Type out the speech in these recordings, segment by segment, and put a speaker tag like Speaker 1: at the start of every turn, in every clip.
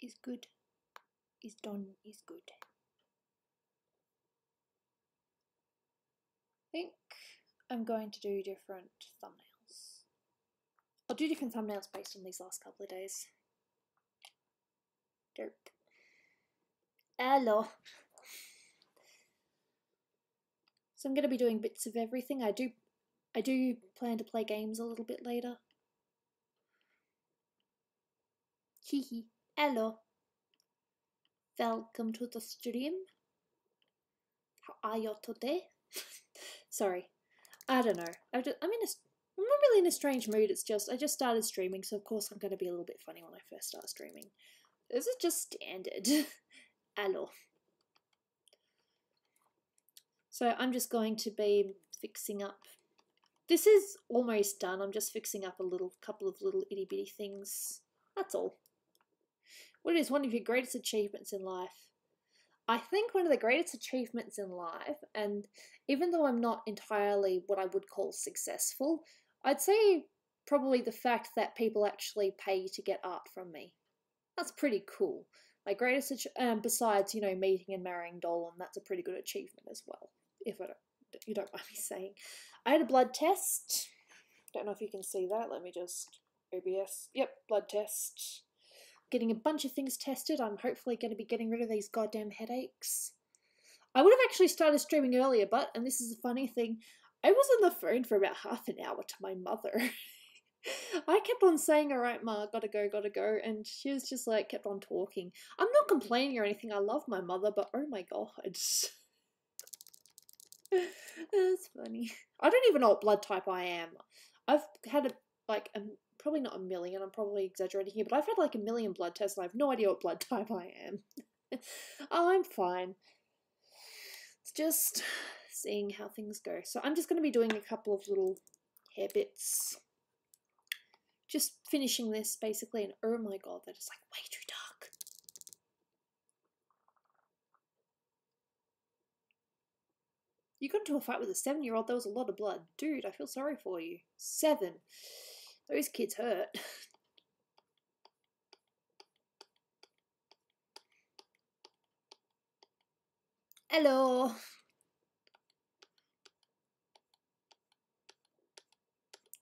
Speaker 1: is good. Is done is good. I think I'm going to do different thumbnails. I'll do different thumbnails based on these last couple of days. Derp. Hello. So I'm going to be doing bits of everything. I do plan to play games a little bit later. Hehe. Hello. Welcome to the stream. How are you today? Sorry. I don't know. I'm not really in a strange mood. It's just, I just started streaming, so of course I'm going to be a little bit funny when I first start streaming. This is just standard. Hello. So I'm just going to be fixing up. This is almost done. I'm just fixing up a couple of little itty bitty things. That's all. What is one of your greatest achievements in life? I think one of the greatest achievements in life, and even though I'm not entirely what I would call successful, I'd say probably the fact that people actually pay to get art from me. That's pretty cool. My greatest, besides, you know, meeting and marrying Dolan, that's a pretty good achievement as well, if you don't mind me saying. I had a blood test. Don't know if you can see that. Let me just, OBS. Yep, blood test. Getting a bunch of things tested. I'm hopefully going to be getting rid of these goddamn headaches. I would have actually started streaming earlier, but, and this is a funny thing, I was on the phone for about half an hour to my mother. I kept on saying, alright ma, gotta go, and she was just like, kept on talking. I'm not complaining or anything, I love my mother, but oh my god. That's funny. I don't even know what blood type I am. I've had probably not a million, I'm probably exaggerating here, but I've had like a million blood tests and I have no idea what blood type I am. Oh, I'm fine. It's just seeing how things go. So I'm just going to be doing a couple of little hair bits. Just finishing this basically, and oh my god, that is like way too dark. You got into a fight with a 7-year-old, there was a lot of blood. Dude, I feel sorry for you. 7. Those kids hurt. Hello.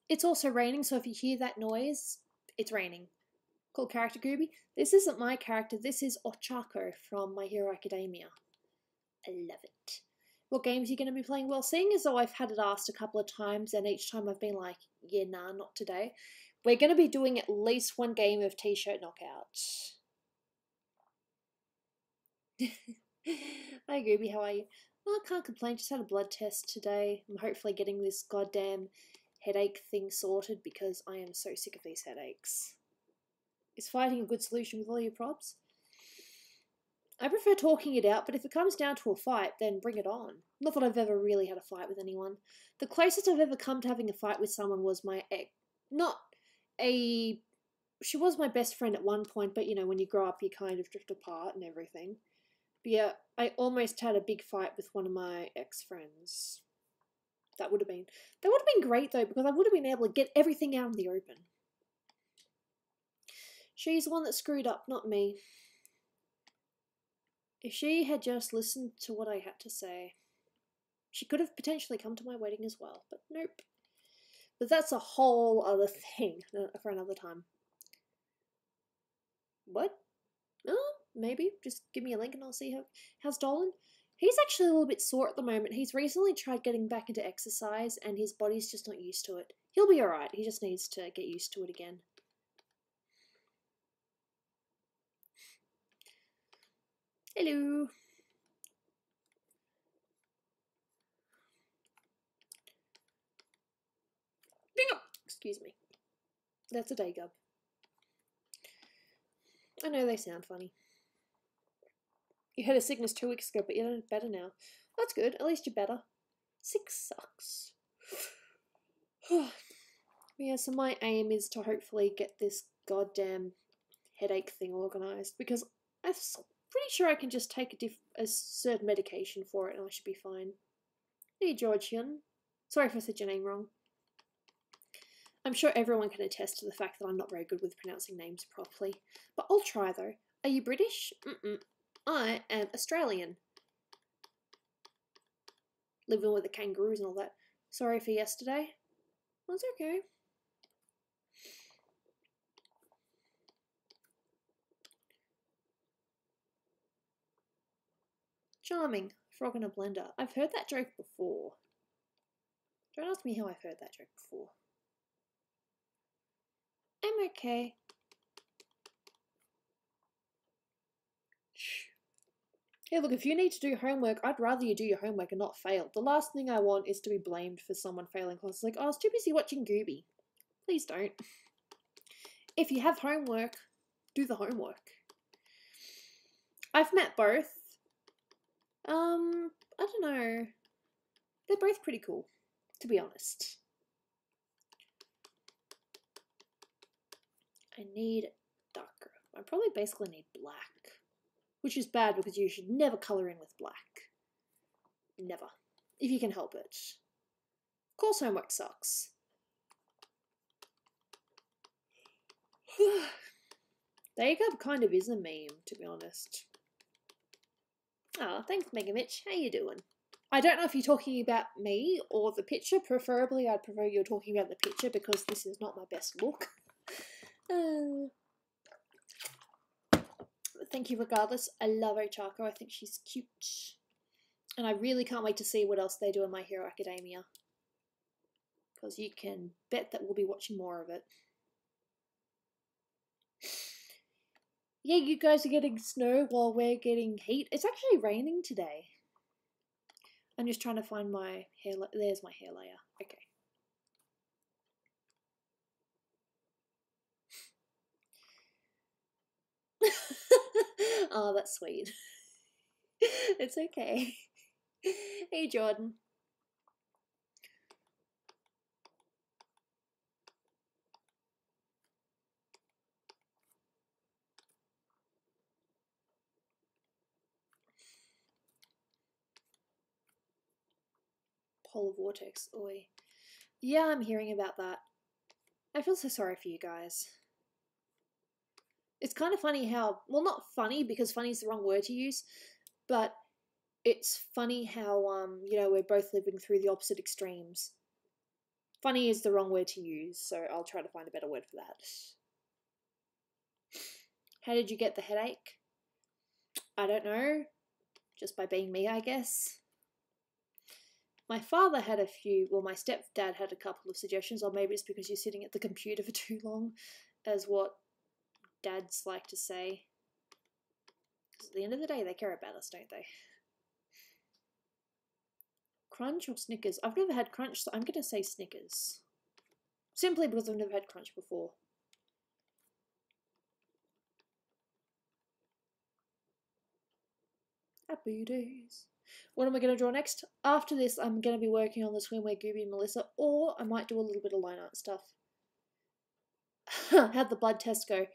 Speaker 1: It's also raining, so if you hear that noise, it's raining. Cool character, Gooby. This isn't my character, this is Ochako from My Hero Academia. I love it. What games are you going to be playing? Well, seeing as though I've had it asked a couple of times, and each time I've been like, yeah, nah, not today. We're going to be doing at least one game of T-shirt knockout. Hi Gooby, how are you? Well, I can't complain, just had a blood test today. I'm hopefully getting this goddamn headache thing sorted because I am so sick of these headaches. Is fighting a good solution with all your props? I prefer talking it out, but if it comes down to a fight, then bring it on. Not that I've ever really had a fight with anyone. The closest I've ever come to having a fight with someone was my ex. She was my best friend at one point, but you know, when you grow up, you kind of drift apart and everything. But yeah, I almost had a big fight with one of my ex-friends. That would have been great though, because I would have been able to get everything out in the open. She's the one that screwed up, not me. If she had just listened to what I had to say, she could have potentially come to my wedding as well, but nope. But that's a whole other thing for another time. What? Oh, maybe. Just give me a link and I'll see how's Dolan. He's actually a little bit sore at the moment. He's recently tried getting back into exercise and his body's just not used to it. He'll be alright. He just needs to get used to it again. Hello. Bingo! Excuse me. That's a day gub. I know they sound funny. You had a sickness 2 weeks ago, but you're better now. That's good. At least you're better. Sick sucks. Yeah, so my aim is to hopefully get this goddamn headache thing organised, because I'm pretty sure I can just take a certain medication for it and I should be fine. Hey, Georgian. Sorry if I said your name wrong. I'm sure everyone can attest to the fact that I'm not very good with pronouncing names properly, but I'll try though. Are you British? Mm-mm. I am Australian. Living with the kangaroos and all that. Sorry for yesterday. That's okay. Charming. Frog in a blender. I've heard that joke before. Don't ask me how I've heard that joke before. I'm okay. Shh. Hey, look, if you need to do homework, I'd rather you do your homework and not fail. The last thing I want is to be blamed for someone failing classes. Like, oh, I was too busy watching Gooby. Please don't. If you have homework, do the homework. I've met both. I don't know. They're both pretty cool, to be honest. I need darker. I probably basically need black, which is bad because you should never colour in with black. Never. If you can help it. Of course homework sucks. Makeup kind of is a meme, to be honest. Ah, thanks, Mega Mitch. How you doing? I don't know if you're talking about me or the picture. Preferably, I'd prefer you're talking about the picture because this is not my best look. Thank you regardless. I love Ochako. I think she's cute. And I really can't wait to see what else they do in My Hero Academia. Because you can bet that we'll be watching more of it. Yeah, you guys are getting snow while we're getting heat. It's actually raining today. I'm just trying to find my hair. There's my hair layer. Okay. Oh, that's sweet. It's okay. Hey, Jordan. Polar vortex. Oi. Yeah, I'm hearing about that. I feel so sorry for you guys. It's kind of funny how, well, not funny because funny is the wrong word to use, but it's funny how, you know, we're both living through the opposite extremes. Funny is the wrong word to use, so I'll try to find a better word for that. How did you get the headache? I don't know. Just by being me, I guess. My father had a few, well, my stepdad had a couple of suggestions, or maybe it's because you're sitting at the computer for too long, as what dads like to say. Because at the end of the day, they care about us, don't they? Crunch or Snickers? I've never had Crunch, so I'm going to say Snickers. Simply because I've never had Crunch before. Happy days. What am I going to draw next? After this, I'm going to be working on the swimwear Gooby and Melissa, or I might do a little bit of line art stuff. How'd the blood test go?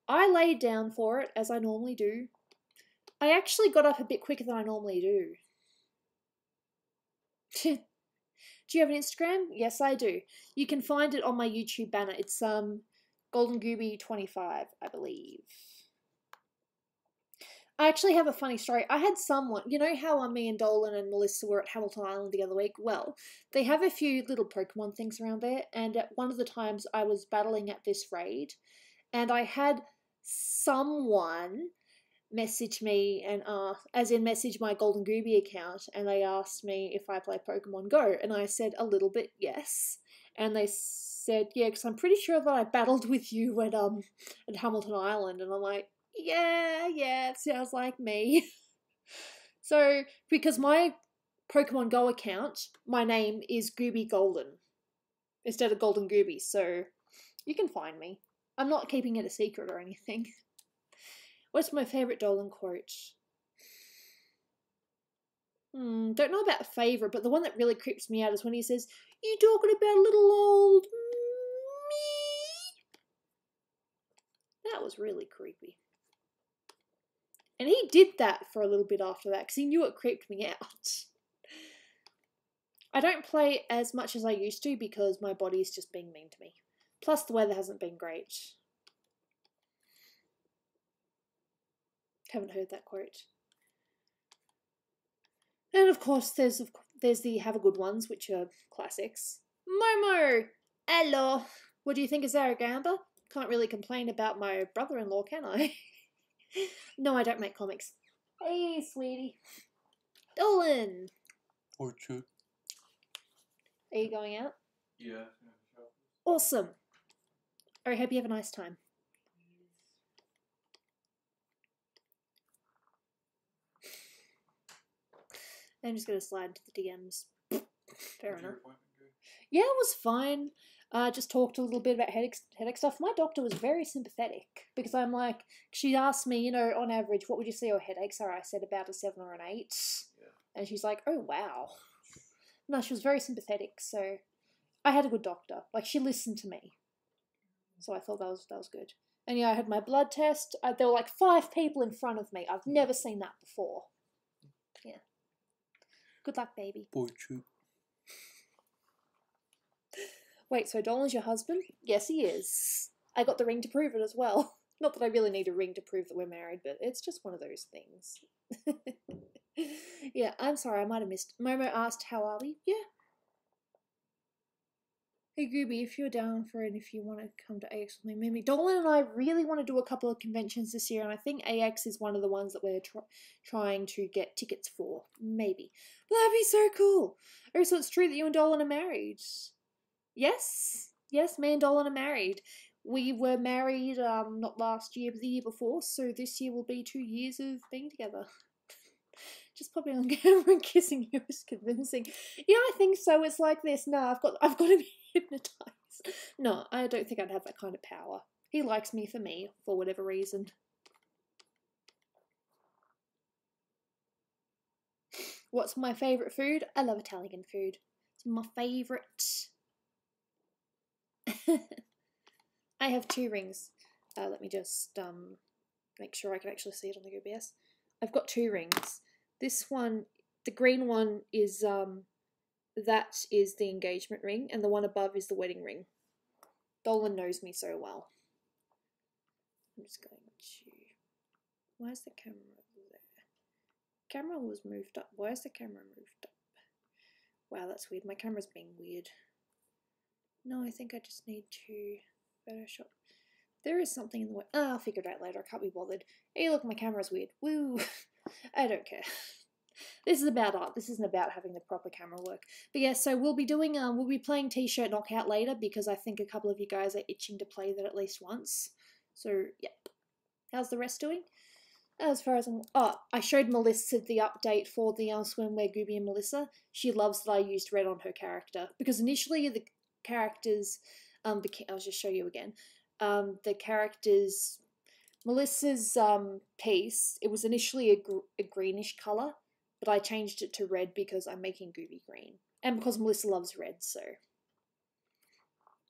Speaker 1: I laid down for it, as I normally do. I actually got up a bit quicker than I normally do. Do you have an Instagram? Yes, I do. You can find it on my YouTube banner. It's Golden Gooby 25, I believe. I actually have a funny story. I had someone, you know how me and Dolan and Melissa were at Hamilton Island the other week? Well, they have a few little Pokemon things around there, and at one of the times I was battling at this raid, and I had someone message me and as in message my Golden Gooby account, and they asked me if I play Pokemon Go, and I said a little bit yes, and they said yeah, because I'm pretty sure that I battled with you at Hamilton Island, and I'm like, yeah, it sounds like me. So, because my Pokemon Go account, my name is Gooby Golden instead of Golden Gooby, so you can find me. I'm not keeping it a secret or anything. What's my favourite Dolan quote? Don't know about favourite, but the one that really creeps me out is when he says, "You talking about little old me?" That was really creepy. And he did that for a little bit after that because he knew it creeped me out. I don't play as much as I used to because my body is just being mean to me. Plus the weather hasn't been great. Haven't heard that quote. And of course, there's the have a good ones, which are classics. Momo! Hello! What do you think of Zaragamba? Can't really complain about my brother-in-law, can I? No, I don't make comics. Hey, sweetie. Dolan!
Speaker 2: Orchard.
Speaker 1: Are you going out?
Speaker 2: Yeah.
Speaker 1: Awesome. I hope you have a nice time. I'm just going to slide into the DMs. Fair enough. Yeah, it was fine. Just talked a little bit about headache stuff. My doctor was very sympathetic because I'm like, she asked me, you know, on average, what would you say your headaches are? I said about a 7 or an 8. Yeah. And she's like, oh, wow. No, she was very sympathetic. So I had a good doctor. Like, she listened to me. So I thought that was good. And yeah, I had my blood test. There were like 5 people in front of me. I've never seen that before. Yeah. Good luck, baby.
Speaker 2: Orchard.
Speaker 1: Wait, so Dolan's your husband? Yes, he is. I got the ring to prove it as well. Not that I really need a ring to prove that we're married, but it's just one of those things. Yeah, I'm sorry, I might have missed. Momo asked, how are we? Yeah. Hey, Gooby, if you're down for it, if you want to come to AX with me, maybe. Dolan and I really want to do a couple of conventions this year, and I think AX is one of the ones that we're trying to get tickets for. Maybe. That'd be so cool. Oh, so it's true that you and Dolan are married. Yes, me and Dolan are married. We were married not last year, but the year before, so this year will be 2 years of being together. Just popping on camera and kissing you is convincing. Yeah, I think so. It's like this. No, I've got to be hypnotized. No, I don't think I'd have that kind of power. He likes me for me, for whatever reason. What's my favourite food? I love Italian food. It's my favourite. I have 2 rings. Let me just make sure I can actually see it on the OBS. I've got 2 rings. This one, the green one, is that is the engagement ring, and the one above is the wedding ring. Dolan knows me so well. I'm just going to. Why is the camera there? Camera was moved up. Why is the camera moved up? Wow, that's weird. My camera's being weird. No, I think I just need to Photoshop. There is something in the way. I'll figure it out later. I can't be bothered. Hey, look, my camera's weird. Woo! I don't care. This is about art. This isn't about having the proper camera work. But yeah, so we'll be playing T-shirt knockout later because I think a couple of you guys are itching to play that at least once. So, yep. How's the rest doing? As far as I showed Melissa the update for the swimwear Gooby and Melissa. She loves that I used red on her character because initially the characters, I'll just show you again. The characters, Melissa's piece, it was initially a greenish colour, but I changed it to red because I'm making Gooby green. And because Melissa loves red, so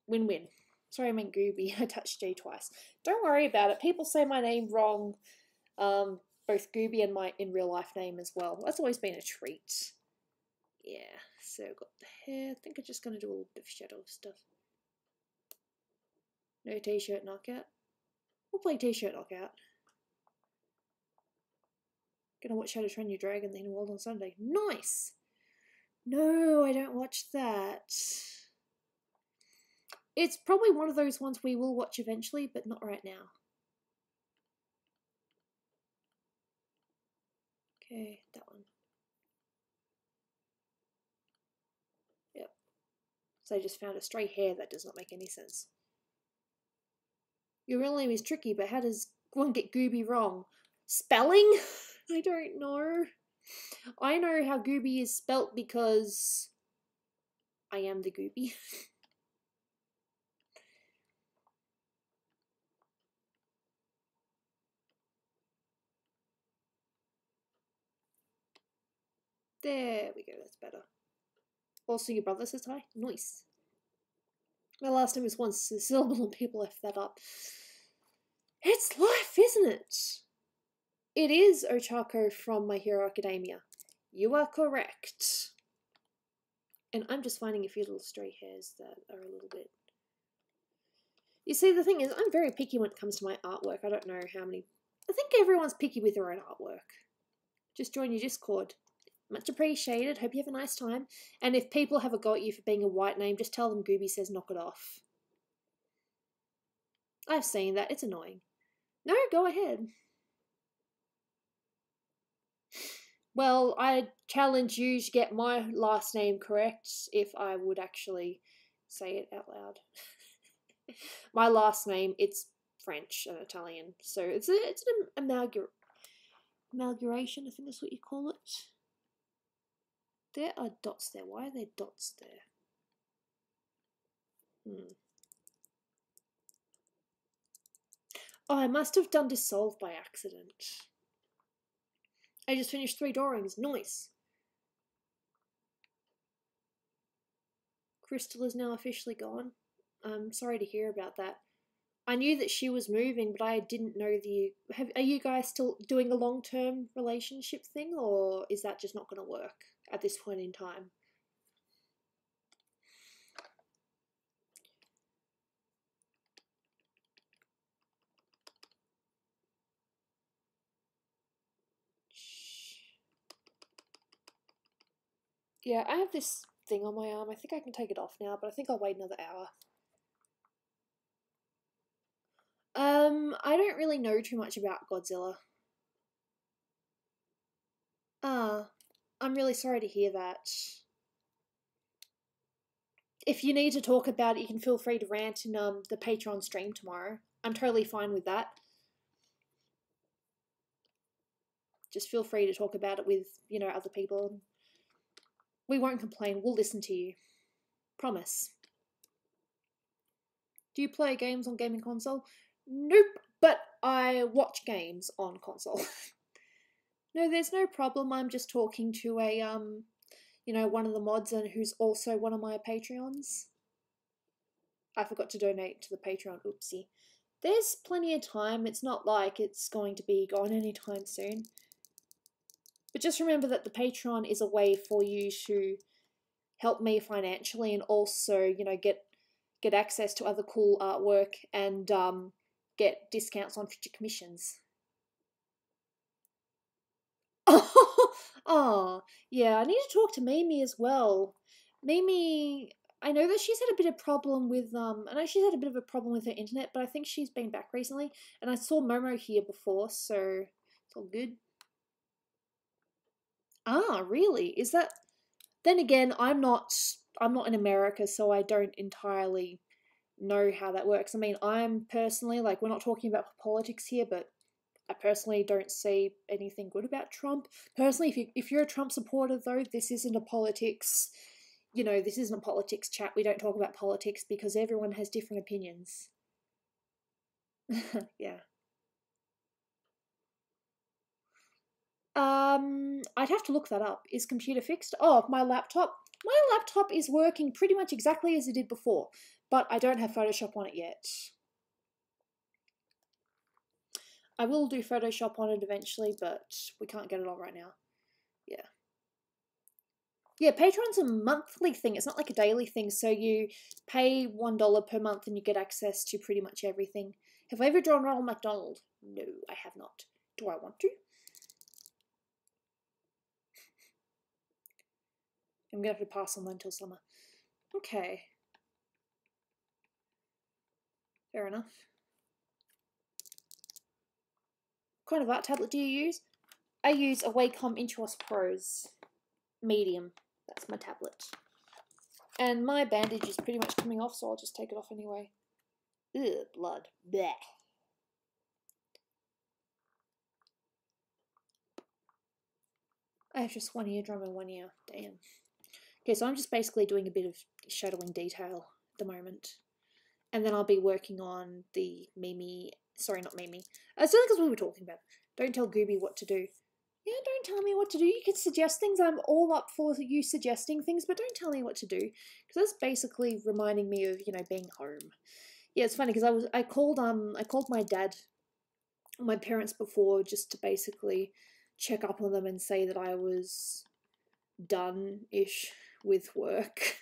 Speaker 1: win-win. Sorry, I meant Gooby. I touched J twice. Don't worry about it. People say my name wrong, both Gooby and my in real life name as well. That's always been a treat. Yeah, so I've got the hair. I think I'm just going to do a little bit of shadow stuff. No T-shirt knockout. We'll play T-shirt knockout. Gonna watch How to Train Your Dragon then World on Sunday. Nice! No, I don't watch that. It's probably one of those ones we will watch eventually, but not right now. Okay, that one. Yep. So I just found a stray hair that does not make any sense. Your real name is tricky, but how does one get Gooby wrong? Spelling? I don't know. I know how Gooby is spelt because I am the Gooby. There we go, that's better. Also, your brother says hi. Nice. My last name is one syllable and people left that up. It's life, isn't it? It is Ochako from My Hero Academia. You are correct. And I'm just finding a few little stray hairs that are a little bit... You see, the thing is, I'm very picky when it comes to my artwork. I don't know how many I think everyone's picky with their own artwork. Just join your Discord. Much appreciated. Hope you have a nice time. And if people have a go at you for being a white name, just tell them Gooby says knock it off. I've seen that. It's annoying. No, go ahead. Well, I challenge you to get my last name correct if I would actually say it out loud. My last name, it's French and Italian, so it's an amalgamation, I think that's what you call it. There are dots there. Why are there dots there? Oh, I must have done dissolve by accident. I just finished 3 drawings. Nice. Crystal is now officially gone. I'm sorry to hear about that. I knew that she was moving, but I didn't know are you guys still doing a long-term relationship thing, or is that just not going to work at this point in time? Yeah, I have this thing on my arm. I think I can take it off now, but I think I'll wait another hour. I don't really know too much about Godzilla. I'm really sorry to hear that. If you need to talk about it, you can feel free to rant in the Patreon stream tomorrow. I'm totally fine with that. Just feel free to talk about it with, other people. We won't complain. We'll listen to you. Promise. Do you play games on gaming console? Nope, but I watch games on console. No, there's no problem. I'm just talking to a, one of the mods and who's also one of my Patreons. I forgot to donate to the Patreon. Oopsie. There's plenty of time. It's not like it's going to be gone anytime soon. But just remember that the Patreon is a way for you to help me financially and also, get access to other cool artwork and get discounts on future commissions. Oh, yeah, I need to talk to Mimi as well. Mimi, I know that she's had a bit of problem with, I know she's had a bit of a problem with her internet, but I think she's been back recently, and I saw Momo here before, so it's all good. Ah, really? Is that... Then again, I'm not in America, so I don't entirely know how that works. I mean, I'm personally, like, we're not talking about politics here, but I personally don't see anything good about Trump. Personally, if you're a Trump supporter, though, this isn't a politics, this isn't a politics chat. We don't talk about politics because everyone has different opinions. Yeah. I'd have to look that up. Is computer fixed? Oh, my laptop. My laptop is working pretty much exactly as it did before, but I don't have Photoshop on it yet. I will do Photoshop on it eventually, but we can't get it on right now. Yeah. Yeah, Patreon's a monthly thing. It's not like a daily thing, so you pay $1 per month and you get access to pretty much everything. Have I ever drawn Ronald McDonald? No, I have not. Do I want to? I'm going to have to pass on that until summer. Okay. Fair enough. What kind of art tablet do you use? I use a Wacom Intuos Pros Medium. That's my tablet. And my bandage is pretty much coming off, so I'll just take it off anyway. Ugh, blood. Blech. I have just one eardrum and one ear. Damn. Okay, so I'm just basically doing a bit of shadowing detail at the moment. And then I'll be working on the Mimi... Sorry, not Mimi. It's only because we were talking about. Don't tell Gooby what to do. Yeah, don't tell me what to do. You can suggest things. I'm all up for you suggesting things, but don't tell me what to do. Because that's basically reminding me of, being home. Yeah, it's funny because I called my dad, my parents before, just to basically check up on them and say that I was done-ish with work.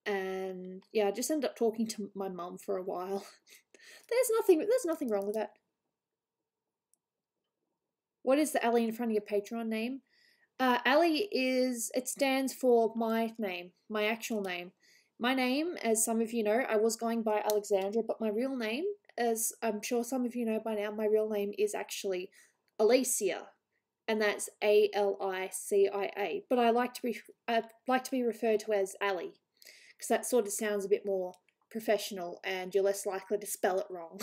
Speaker 1: And yeah, I just ended up talking to my mum for a while. There's nothing wrong with that. What is the Ali in front of your Patreon name? Ali it stands for my name, my actual name. My name, as some of you know, I was going by Alexandra, but my real name, as I'm sure some of you know by now, my real name is actually Alicia, and that's Alicia. But I like to be referred to as Ali, because that sort of sounds a bit more professional, and you're less likely to spell it wrong.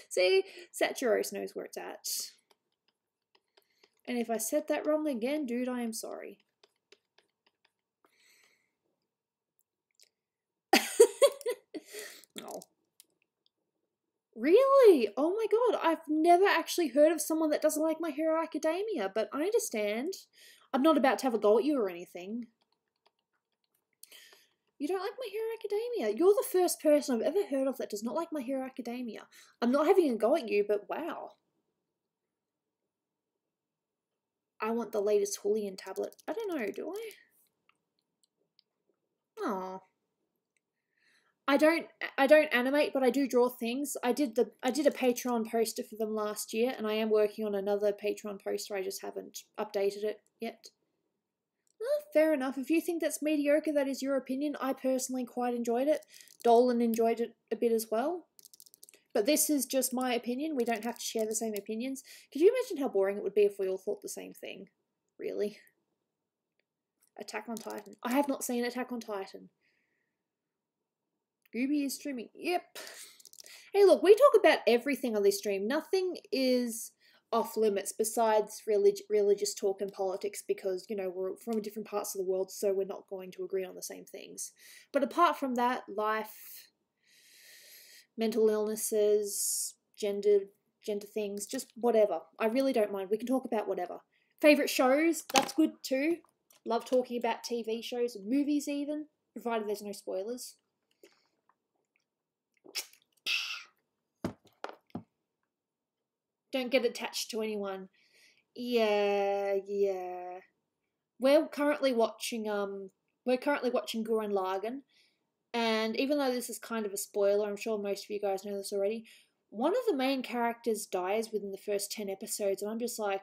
Speaker 1: See, Saturos knows where it's at. And if I said that wrong again, dude, I am sorry. Oh. Really? Oh my god, I've never actually heard of someone that doesn't like My Hero Academia, but I understand. I'm not about to have a go at you or anything. You don't like My Hero Academia? You're the first person I've ever heard of that does not like My Hero Academia. I'm not having a go at you, but wow. I want the latest Julian tablet. I don't know, do I? Oh. I don't animate, but I do draw things. I did a Patreon poster for them last year, and I am working on another Patreon poster. I just haven't updated it yet. Fair enough. If you think that's mediocre, that is your opinion. I personally quite enjoyed it. Dolan enjoyed it a bit as well. But this is just my opinion. We don't have to share the same opinions. Could you imagine how boring it would be if we all thought the same thing? Really? Attack on Titan. I have not seen Attack on Titan. Gooby is streaming. Yep. Hey, look, we talk about everything on this stream. Nothing is off limits besides religious talk and politics because, you know, we're from different parts of the world, so we're not going to agree on the same things. But apart from that, life, mental illnesses, gender things, just whatever. I really don't mind. We can talk about whatever. Favourite shows, that's good too. Love talking about TV shows and movies even, provided there's no spoilers. Don't get attached to anyone. Yeah. We're currently watching Gurren Lagann, and even though this is kind of a spoiler, I'm sure most of you guys know this already, one of the main characters dies within the first 10 episodes, and I'm just like,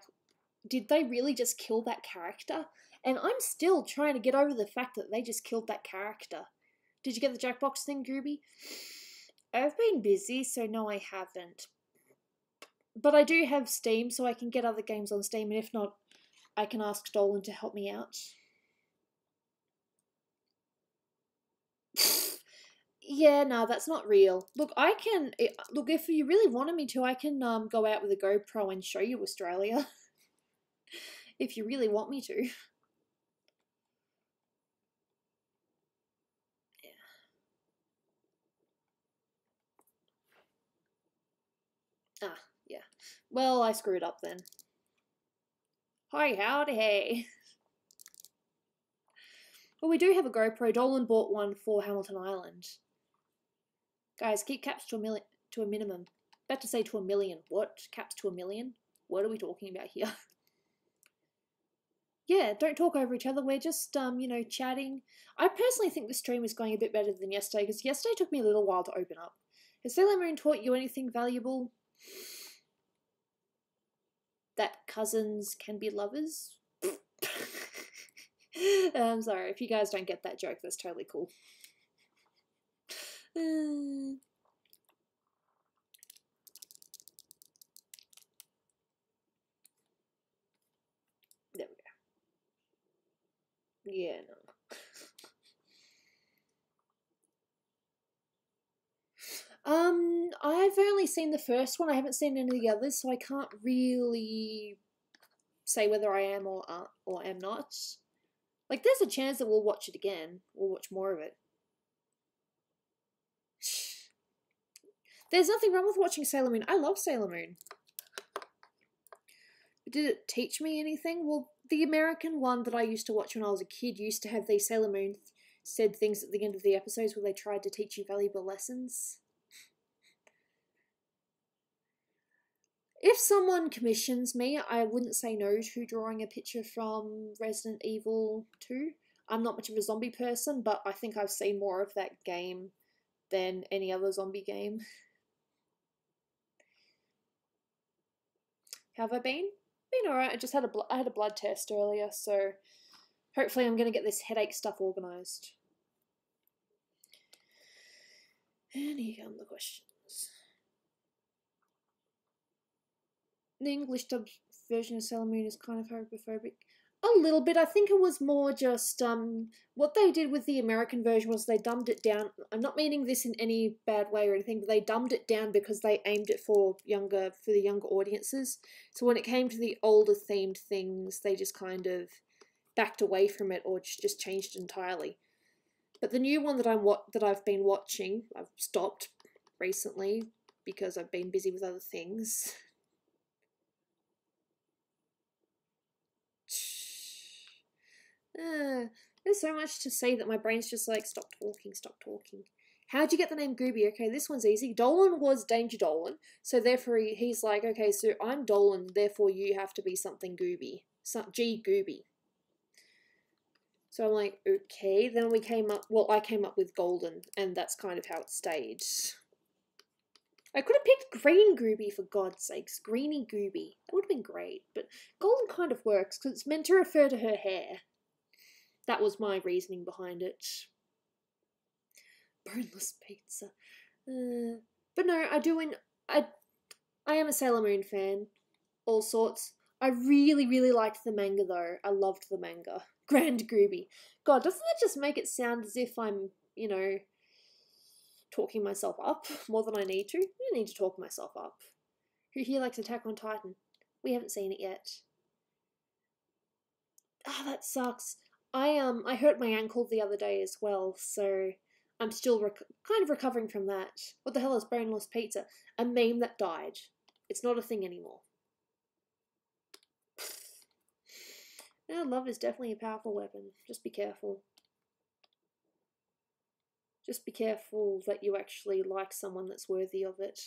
Speaker 1: did they really just kill that character? And I'm still trying to get over the fact that they just killed that character. Did you get the Jackbox thing, Gooby? I've been busy, so no, I haven't. But I do have Steam, so I can get other games on Steam, and if not, I can ask Dolan to help me out. Yeah, no, that's not real. Look, look, if you really wanted me to, I can go out with a GoPro and show you Australia. If you really want me to. Yeah. Yeah. Well, I screwed up then. Hi, howdy, hey. Well, we do have a GoPro. Dolan bought one for Hamilton Island. Guys, keep caps to a minimum. About to say to 1 million. What? Caps to 1 million? What are we talking about here? Yeah, don't talk over each other. We're just, you know, chatting. I personally think the stream is going a bit better than yesterday, because yesterday took me a little while to open up. Has Sailor Moon taught you anything valuable? That cousins can be lovers? I'm sorry, if you guys don't get that joke, that's totally cool. There we go. Yeah, no. I've only seen the first one. I haven't seen any of the others, so I can't really say whether I am or am not. Like, there's a chance that we'll watch it again. We'll watch more of it. There's nothing wrong with watching Sailor Moon. I love Sailor Moon. But did it teach me anything? Well, the American one that I used to watch when I was a kid used to have these Sailor Moon said things at the end of the episodes where they tried to teach you valuable lessons. If someone commissions me, I wouldn't say no to drawing a picture from Resident Evil 2. I'm not much of a zombie person, but I think I've seen more of that game than any other zombie game. How have I been? Been alright. I just had I had a blood test earlier, so hopefully I'm going to get this headache stuff organised. And here come the questions. The English dubbed version of Sailor Moon is kind of homophobic. A little bit. I think it was more just what they did with the American version was they dumbed it down. I'm not meaning this in any bad way or anything, but they dumbed it down because they aimed it for the younger audiences. So when it came to the older themed things, they just kind of backed away from it or just changed it entirely. But the new one that I've been watching, I've stopped recently because I've been busy with other things. There's so much to say that my brain's just like, stop talking, stop talking. How'd you get the name Gooby? Okay, this one's easy. Dolan was Danger Dolan, so therefore he's like, okay, so I'm Dolan, therefore you have to be something Gooby. G Gooby. So I'm like, okay, then I came up with Golden, and that's kind of how it stayed. I could have picked Green Gooby, for God's sakes. Greeny Gooby. That would have been great, but Golden kind of works, because it's meant to refer to her hair. That was my reasoning behind it. Boneless pizza. But no, I am a Sailor Moon fan. All sorts. I really, really liked the manga though. I loved the manga. Grand Gooby. God, doesn't that just make it sound as if I'm, you know, talking myself up more than I need to? I don't need to talk myself up. Who here likes Attack on Titan? We haven't seen it yet. Ah, that sucks. I hurt my ankle the other day as well, so I'm still kind of recovering from that. What the hell is boneless pizza? A meme that died. It's not a thing anymore. Now, love is definitely a powerful weapon. Just be careful. Just be careful that you actually like someone that's worthy of it.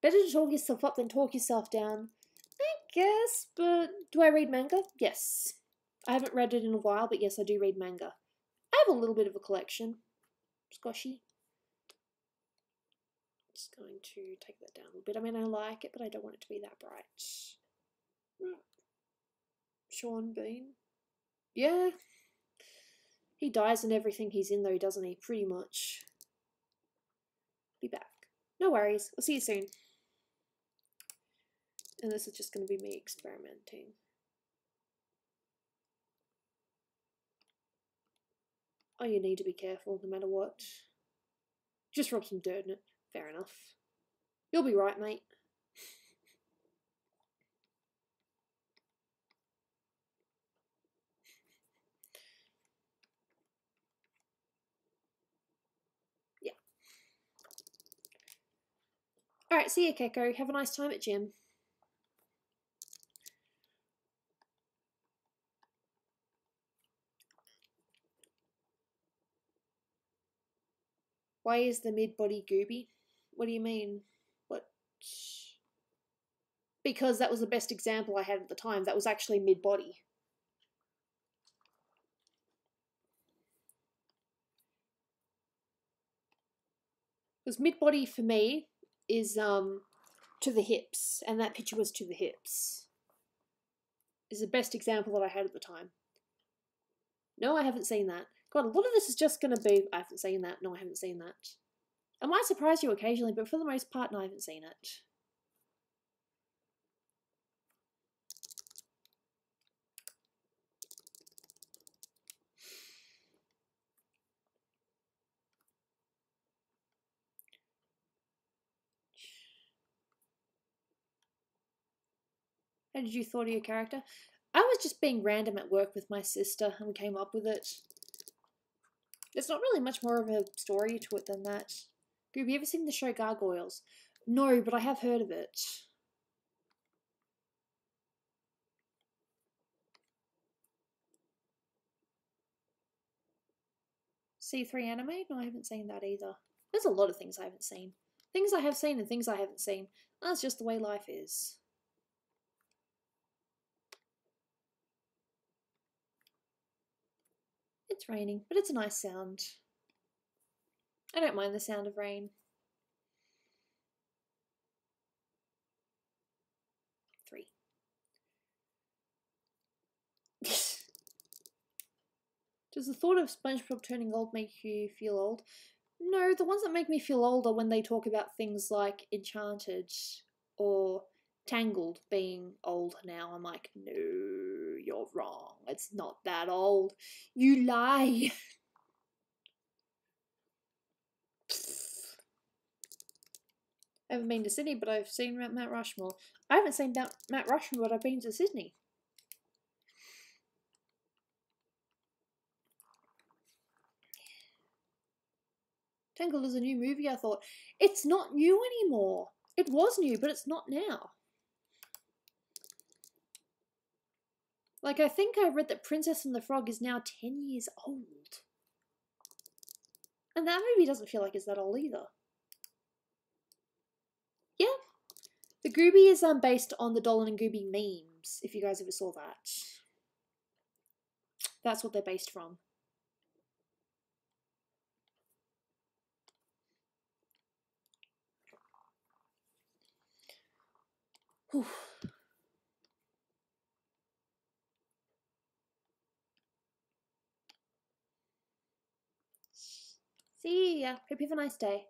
Speaker 1: Better to talk yourself up than talk yourself down. I guess, but do I read manga? Yes. I haven't read it in a while, but yes, I do read manga. I have a little bit of a collection. Squashy. Just going to take that down a little bit. I mean, I like it, but I don't want it to be that bright. Sean Bean. Yeah. He dies in everything he's in though, doesn't he? Pretty much. Be back. No worries. I'll see you soon. And this is just going to be me experimenting. Oh, you need to be careful no matter what. Just rub some dirt in it. Fair enough. You'll be right, mate. Yeah. Alright, see ya, Keko. Have a nice time at gym. Why is the mid-body Gooby? What do you mean? What? Because that was the best example I had at the time. That was actually mid-body. Because mid-body for me is to the hips, and that picture was to the hips. Is the best example that I had at the time. No, I haven't seen that. God, a lot of this is just going to be, I haven't seen that, no, I haven't seen that. I might surprise you occasionally, but for the most part, no, I haven't seen it. How did you thought of your character? I was just being random at work with my sister and came up with it. There's not really much more of a story to it than that. Have you ever seen the show Gargoyles? No, but I have heard of it. C3 anime? No, I haven't seen that either. There's a lot of things I haven't seen. Things I have seen and things I haven't seen. That's just the way life is. It's raining, but it's a nice sound. I don't mind the sound of rain. 3. Does the thought of SpongeBob turning old make you feel old? No, the ones that make me feel old are when they talk about things like Enchanted or Tangled being old now. I'm like, no, you're wrong. It's not that old. You lie. I haven't been to Sydney, but I've seen Mount Rushmore. I haven't seen Mount Rushmore, but I've been to Sydney. Tangled is a new movie, I thought. It's not new anymore. It was new, but it's not now. Like, I think I read that Princess and the Frog is now 10 years old. And that movie doesn't feel like it's that old either. Yeah. The Gooby is based on the Dolan and Gooby memes, if you guys ever saw that. That's what they're based from. Whew. See ya. Hope you have a nice day.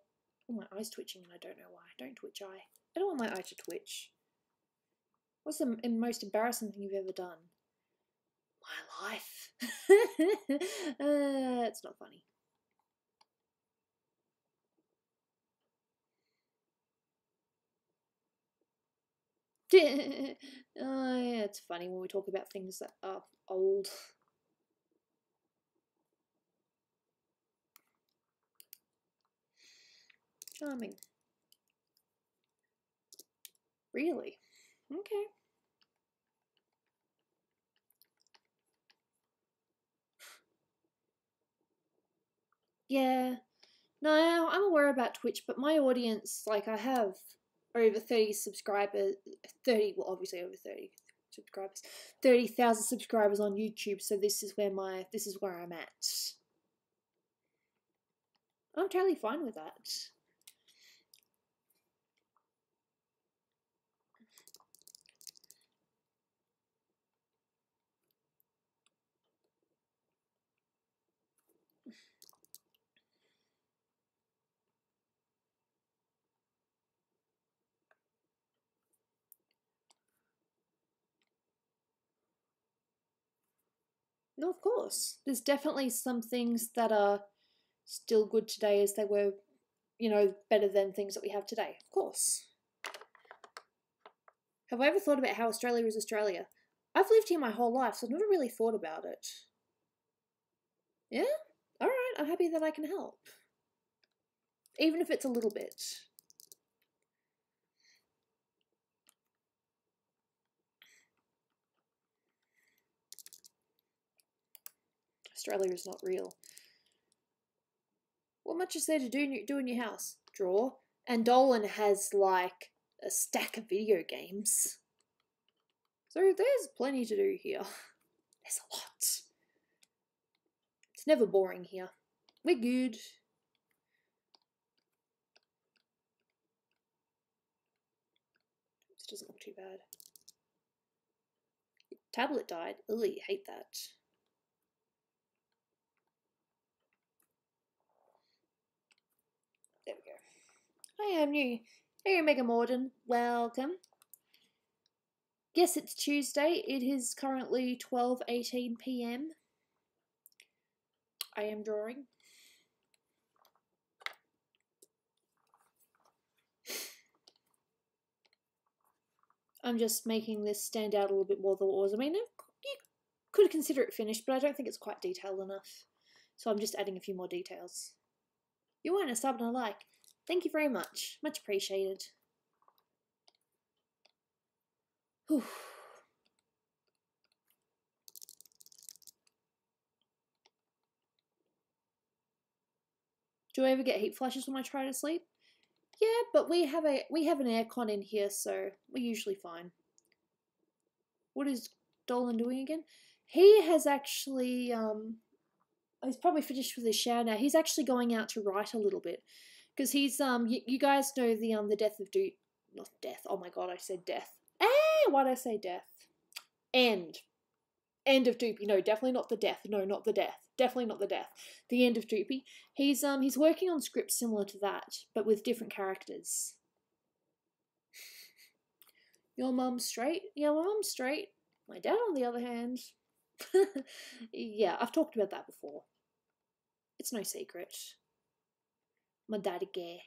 Speaker 1: Oh, my eye's twitching and I don't know why. Don't twitch eye. I don't want my eye to twitch. What's the most embarrassing thing you've ever done? My life. It's not funny. Oh, yeah, it's funny when we talk about things that are old. Charming. Really? Okay. Yeah. No, I'm aware about Twitch, but my audience, like, I have over 30 subscribers, 30, well, obviously over 30 subscribers, 30,000 subscribers on YouTube, so this is where I'm at. I'm totally fine with that. No, of course. There's definitely some things that are still good today as they were, you know, better than things that we have today. Of course. Have I ever thought about how Australia is Australia? I've lived here my whole life, so I've never really thought about it. Yeah? Alright, I'm happy that I can help. Even if it's a little bit. Australia is not real. What much is there to do in your house? Draw. And Dolan has, like, a stack of video games. So there's plenty to do here. There's a lot. It's never boring here. We're good. This doesn't look too bad. Tablet died. Ugh, I hate that. There we go. Hi, I'm new. Hey, Mega Morden. Welcome. Yes, it's Tuesday. It is currently 12:18 PM. I am drawing. I'm just making this stand out a little bit more than it was. I mean, you could consider it finished, but I don't think it's quite detailed enough. So I'm just adding a few more details. You weren't a sub and a like. Thank you very much. Much appreciated. Whew. Do I ever get heat flashes when I try to sleep? Yeah, but we have an aircon in here, so we're usually fine. What is Dolan doing again? He has actually He's probably finished with his shower now. He's actually going out to write a little bit. Because he's, you guys know the death of not death, oh my god, I said death. Why'd I say death? End of Doopy. No, definitely not the death. No, not the death. Definitely not the death. The end of Doopy. He's working on scripts similar to that, but with different characters. Your mum's straight? Yeah, my mum's straight. My dad, on the other hand. Yeah, I've talked about that before. It's no secret. My daddy gay.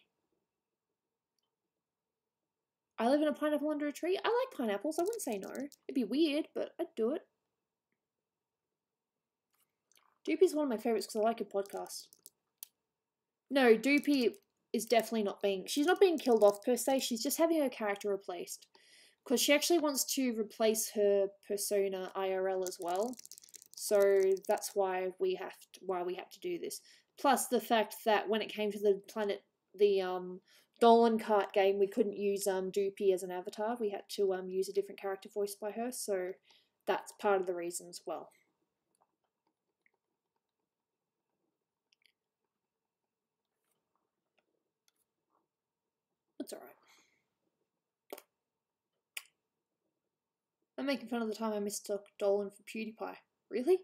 Speaker 1: I live in a pineapple under a tree. I like pineapples. I wouldn't say no. It'd be weird, but I'd do it. Doopy's one of my favourites because I like her podcast. No, Doopy is definitely not being... She's not being killed off per se. She's just having her character replaced. Because she actually wants to replace her persona IRL as well. So that's why we have to do this. Plus the fact that when it came to the Dolan cart game, we couldn't use Doopy as an avatar. We had to use a different character voiced by her. So that's part of the reason as well. That's alright. I'm making fun of the time I mistook Dolan for PewDiePie. Really?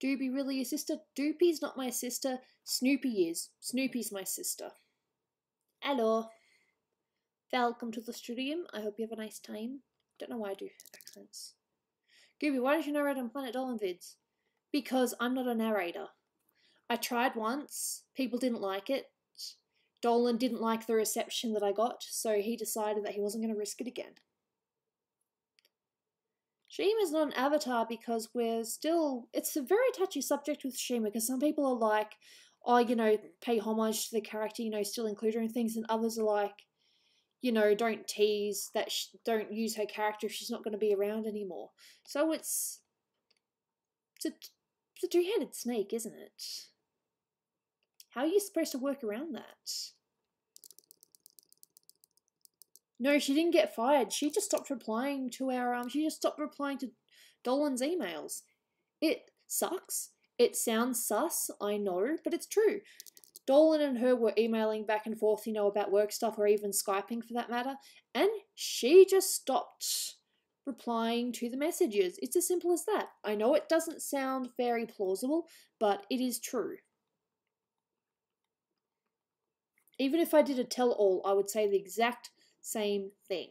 Speaker 1: Doopy really your sister? Doopy's not my sister. Snoopy is. Snoopy's my sister. Hello. Welcome to the studio. I hope you have a nice time. Don't know why I do accents. Gooby, why don't you narrate on Planet Dolan vids? Because I'm not a narrator. I tried once. People didn't like it. Dolan didn't like the reception that I got, so he decided that he wasn't going to risk it again. Shima's not an avatar because it's a very touchy subject with Shima because some people are like, oh, pay homage to the character, still include her in things, and others are like, don't tease that, don't use her character if she's not going to be around anymore. So it's a two-headed snake, isn't it? How are you supposed to work around that? No, she didn't get fired. She just stopped replying to she just stopped replying to Dolan's emails. It sucks. It sounds sus, I know, but it's true. Dolan and her were emailing back and forth, about work stuff or even Skyping for that matter, and she just stopped replying to the messages. It's as simple as that. I know it doesn't sound very plausible, but it is true. Even if I did a tell-all, I would say the exact same thing.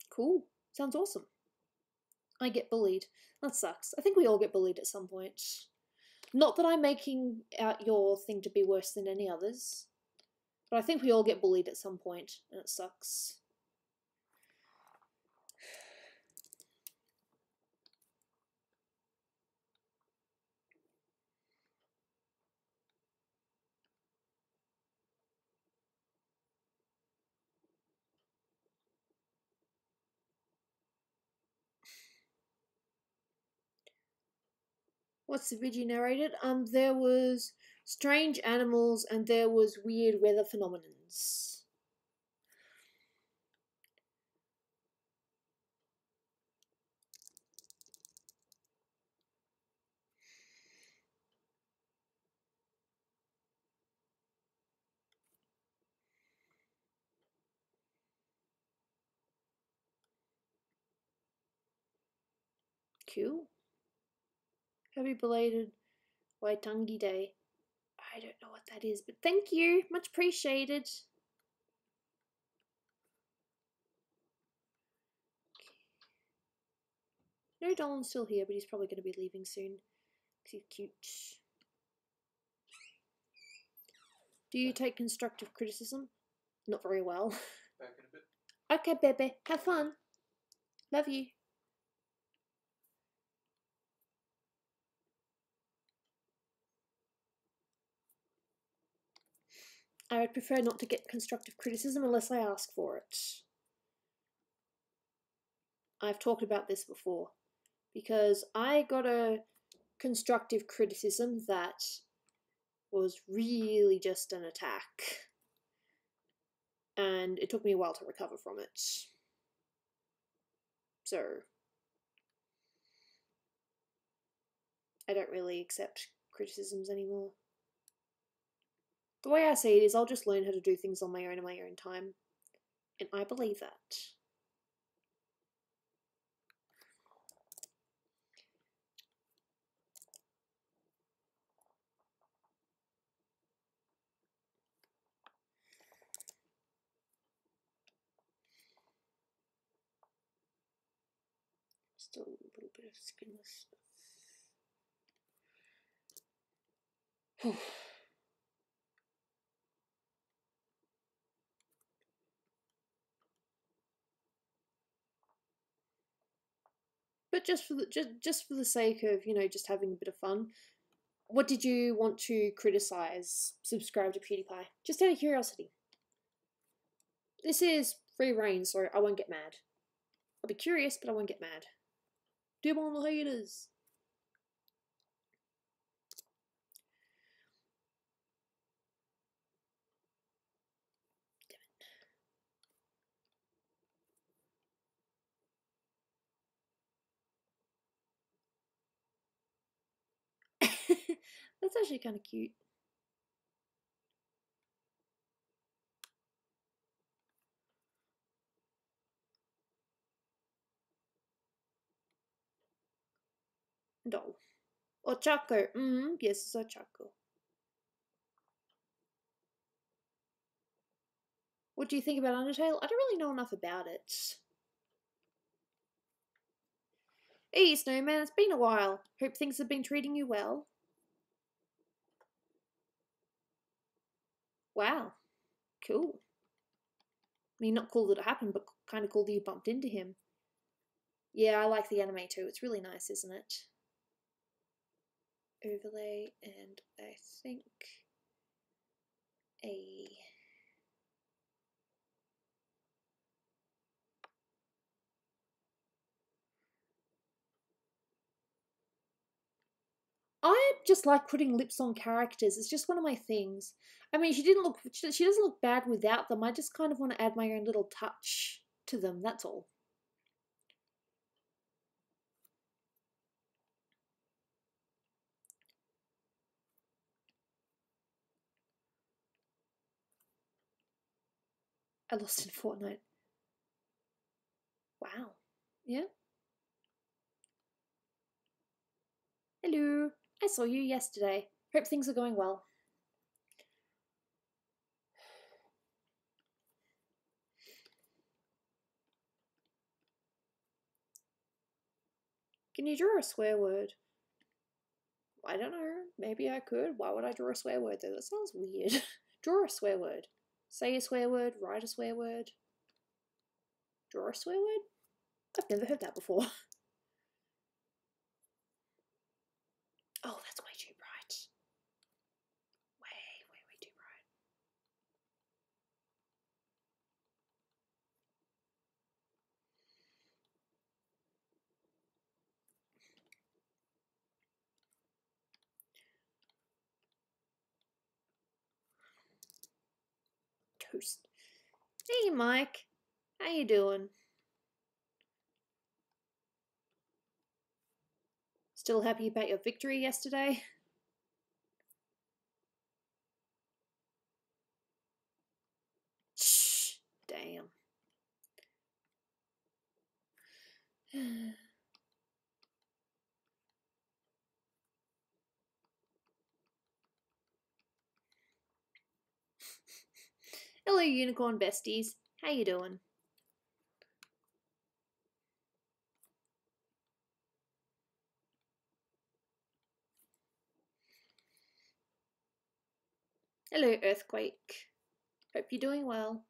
Speaker 1: Cool. Sounds awesome. I get bullied. That sucks. I think we all get bullied at some point. Not that I'm making out your thing to be worse than any others, but I think we all get bullied at some point, and it sucks. What's the video narrated? There was strange animals and there was weird weather phenomenons. Cool. Happy belated Waitangi Day. I don't know what that is, but thank you. Much appreciated. No, Dolan's still here, but he's probably going to be leaving soon. Because he's cute. Do you take constructive criticism? Not very well.
Speaker 2: Back in a bit.
Speaker 1: Okay, baby. Have fun. Love you. I would prefer not to get constructive criticism unless I ask for it. I've talked about this before. Because I got a constructive criticism that was really just an attack. And it took me a while to recover from it. So, I don't really accept criticisms anymore. The way I see it is I'll just learn how to do things on my own in my own time. And I believe that. Still a little bit of skinless stuff. But just for the sake of, you know, just having a bit of fun, what did you want to criticize? Subscribe to PewDiePie. Just out of curiosity. This is free reign, so I won't get mad. I'll be curious, but I won't get mad. Dim on the haters. That's actually kind of cute. Doll. Or Chaco. Yes, it's a Chaco. What do you think about Undertale? I don't really know enough about it. Hey, Snowman, it's been a while. Hope things have been treating you well. Wow. Cool. I mean, not cool that it happened, but kind of cool that you bumped into him. Yeah, I like the anime too. It's really nice, isn't it? Overlay, and I think a... I just like putting lips on characters. It's just one of my things. I mean, she doesn't look bad without them. I just kind of want to add my own little touch to them, that's all. I lost in Fortnite. Wow. Yeah? Hello. I saw you yesterday. Hope things are going well. Can you draw a swear word? I don't know. Maybe I could. Why would I draw a swear word though? That sounds weird. Draw a swear word. Say a swear word. Write a swear word. Draw a swear word? I've never heard that before. Oh, that's way too bright. Way too bright. Toast. Hey, Mike. How you doing? Still happy about your victory yesterday? Shh. Damn. Hello, unicorn besties. How you doing? Hello, earthquake. Hope you're doing well.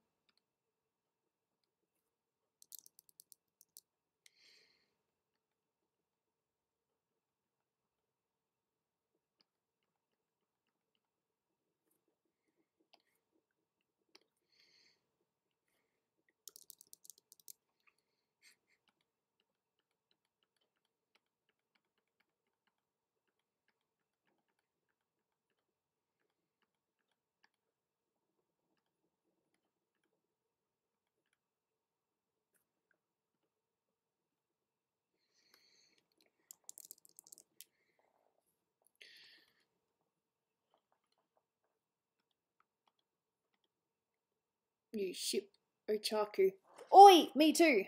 Speaker 1: You ship Ochaku. Oi! Me too!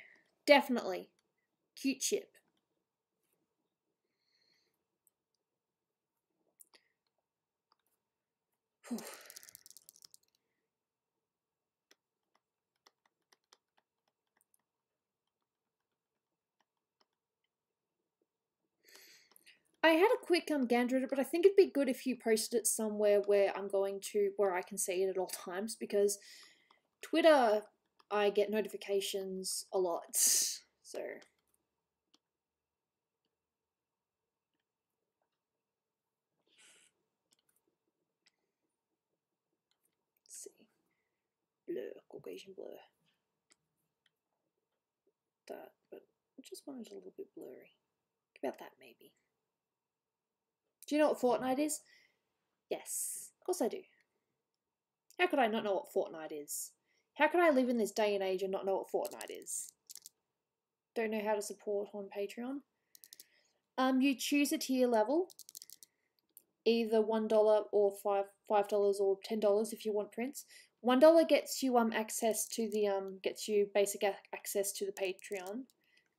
Speaker 1: Definitely. Cute ship. Whew. I had a quick gander at it, but I think it'd be good if you posted it somewhere where where I can see it at all times, because Twitter, I get notifications a lot, so. Let's see. Blur, Caucasian blur. That, but I just wanted it a little bit blurry. About that, maybe. Do you know what Fortnite is? Yes, of course I do. How could I not know what Fortnite is? How could I live in this day and age and not know what Fortnite is? Don't know how to support on Patreon. You choose a tier level, either $1 or $5 or $10 if you want prints. $1 gets you access to the gets you basic access to the Patreon,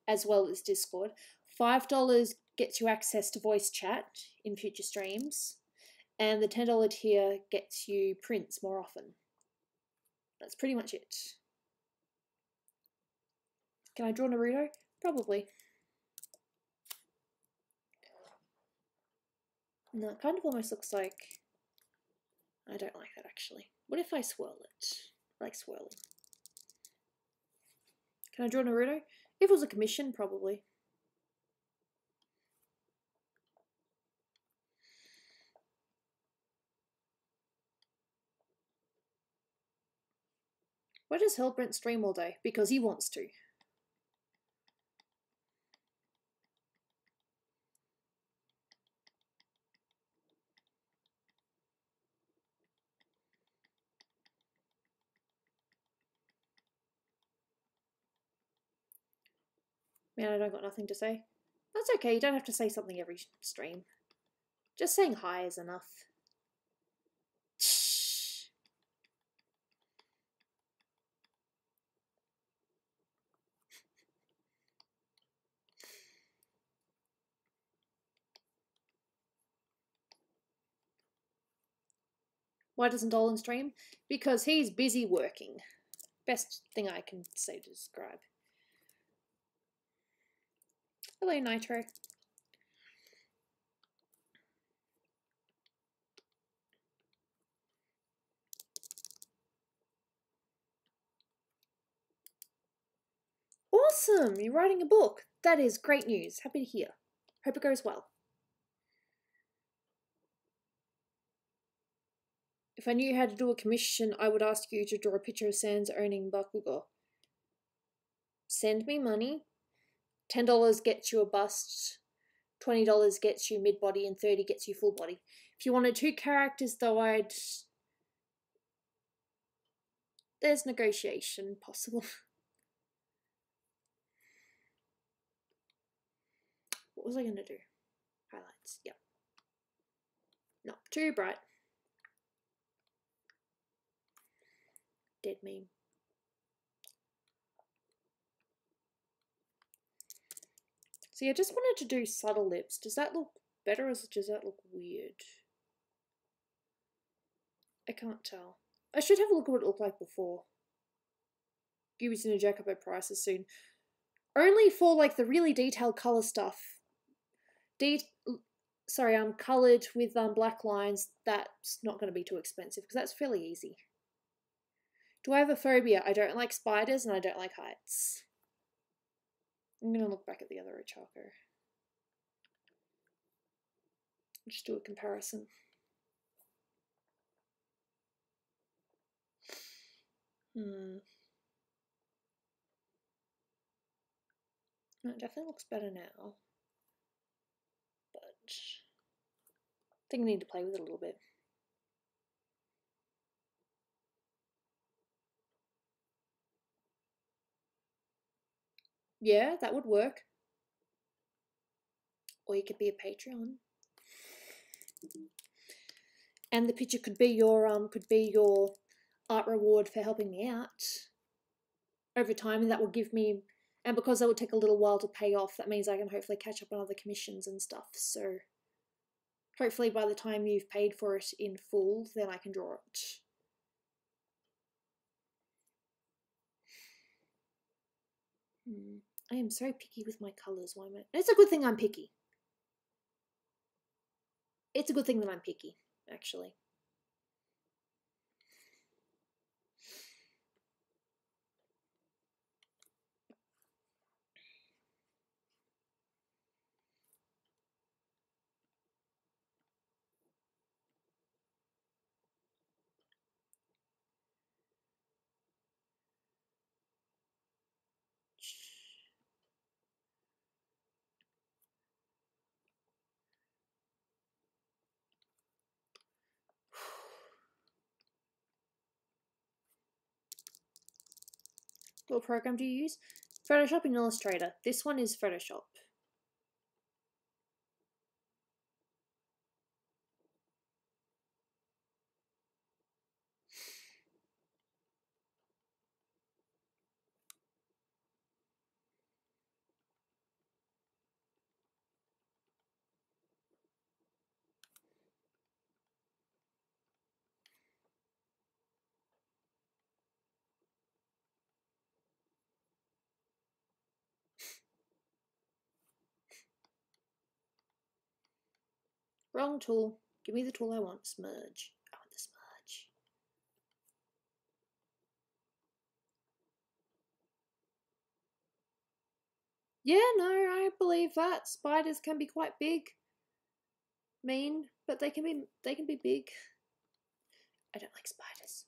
Speaker 1: as well as Discord. $5 gets you access to voice chat in future streams, and the $10 tier gets you prints more often. That's pretty much it. Can I draw Naruto? Probably. No, it kind of almost looks like... I don't like that, actually. What if I swirl it? I like swirling. Can I draw Naruto? If it was a commission, probably. Why does Hellbrent stream all day? Because he wants to. Man, I don't got nothing to say. That's okay, you don't have to say something every stream. Just saying hi is enough. Why doesn't Dolan stream? Because he's busy working. Best thing I can say to describe. Hello, Nitro. Awesome! You're writing a book. That is great news. Happy to hear. Hope it goes well. If I knew how to do a commission, I would ask you to draw a picture of Sans owning Bakugo. Send me money. $10 gets you a bust. $20 gets you mid-body, and $30 gets you full body. If you wanted 2 characters, though, there's negotiation possible. What was I going to do? Highlights, yep. Not too bright. Dead meme. See, I just wanted to do subtle lips. Does that look better or does that look weird? I can't tell. I should have a look at what it looked like before. Gooby's gonna jack up her prices soon. Only for like the really detailed colour stuff. Coloured with black lines. That's not going to be too expensive because that's fairly easy. Do I have a phobia? I don't like spiders and I don't like heights. I'm going to look back at the other Ochako. Just do a comparison. No, it definitely looks better now. But I think I need to play with it a little bit. Yeah, that would work. Or you could be a Patreon. And the picture could be your art reward for helping me out over time, and that will give me, and because that will take a little while to pay off, that means I can hopefully catch up on other commissions and stuff. So hopefully by the time you've paid for it in full, then I can draw it. I am so picky with my colours. Why am I? It's a good thing I'm picky. It's a good thing that I'm picky, actually. What program do you use? Photoshop and Illustrator. This one is Photoshop. Wrong tool. Give me the tool I want. Smudge. I want the smudge. Yeah, no, I believe that. Spiders can be quite big. Mean, but they can be big. I don't like spiders.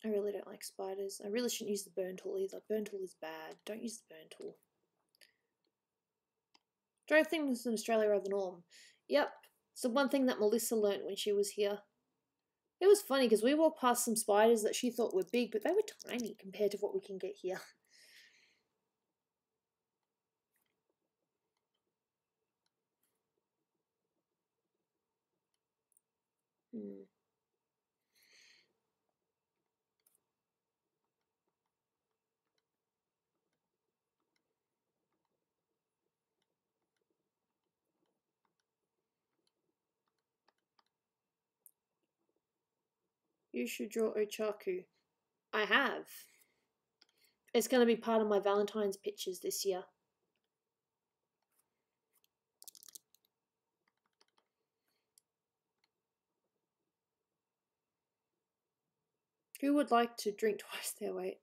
Speaker 1: I really don't like spiders. I really shouldn't use the burn tool either. Burn tool is bad. Don't use the burn tool. Dry things in Australia are the norm. Yep. It's the one thing that Melissa learnt when she was here. It was funny because we walked past some spiders that she thought were big, but they were tiny compared to what we can get here. You should draw Ochaku. I have. It's going to be part of my Valentine's pictures this year. Who would like to drink twice their weight?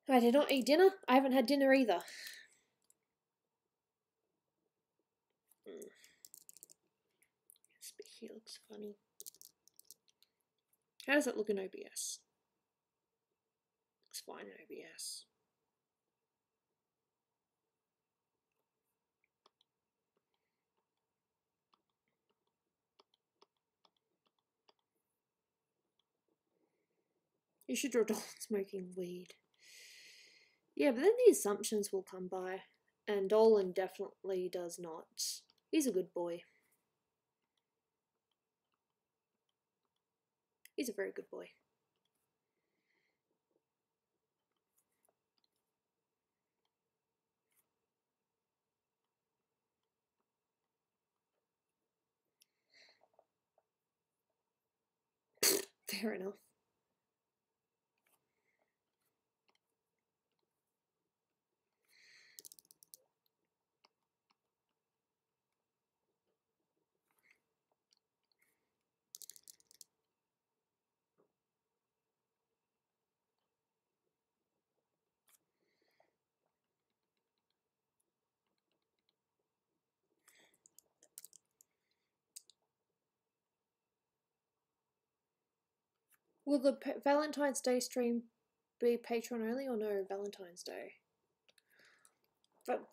Speaker 1: I did not eat dinner. I haven't had dinner either. This bit here looks funny. How does it look in OBS? Looks fine in OBS. You should draw Dolan smoking weed. Yeah, but then the assumptions will come by. And Dolan definitely does not. He's a good boy. He's a very good boy. Fair enough. Will the Valentine's Day stream be Patreon only or no Valentine's Day?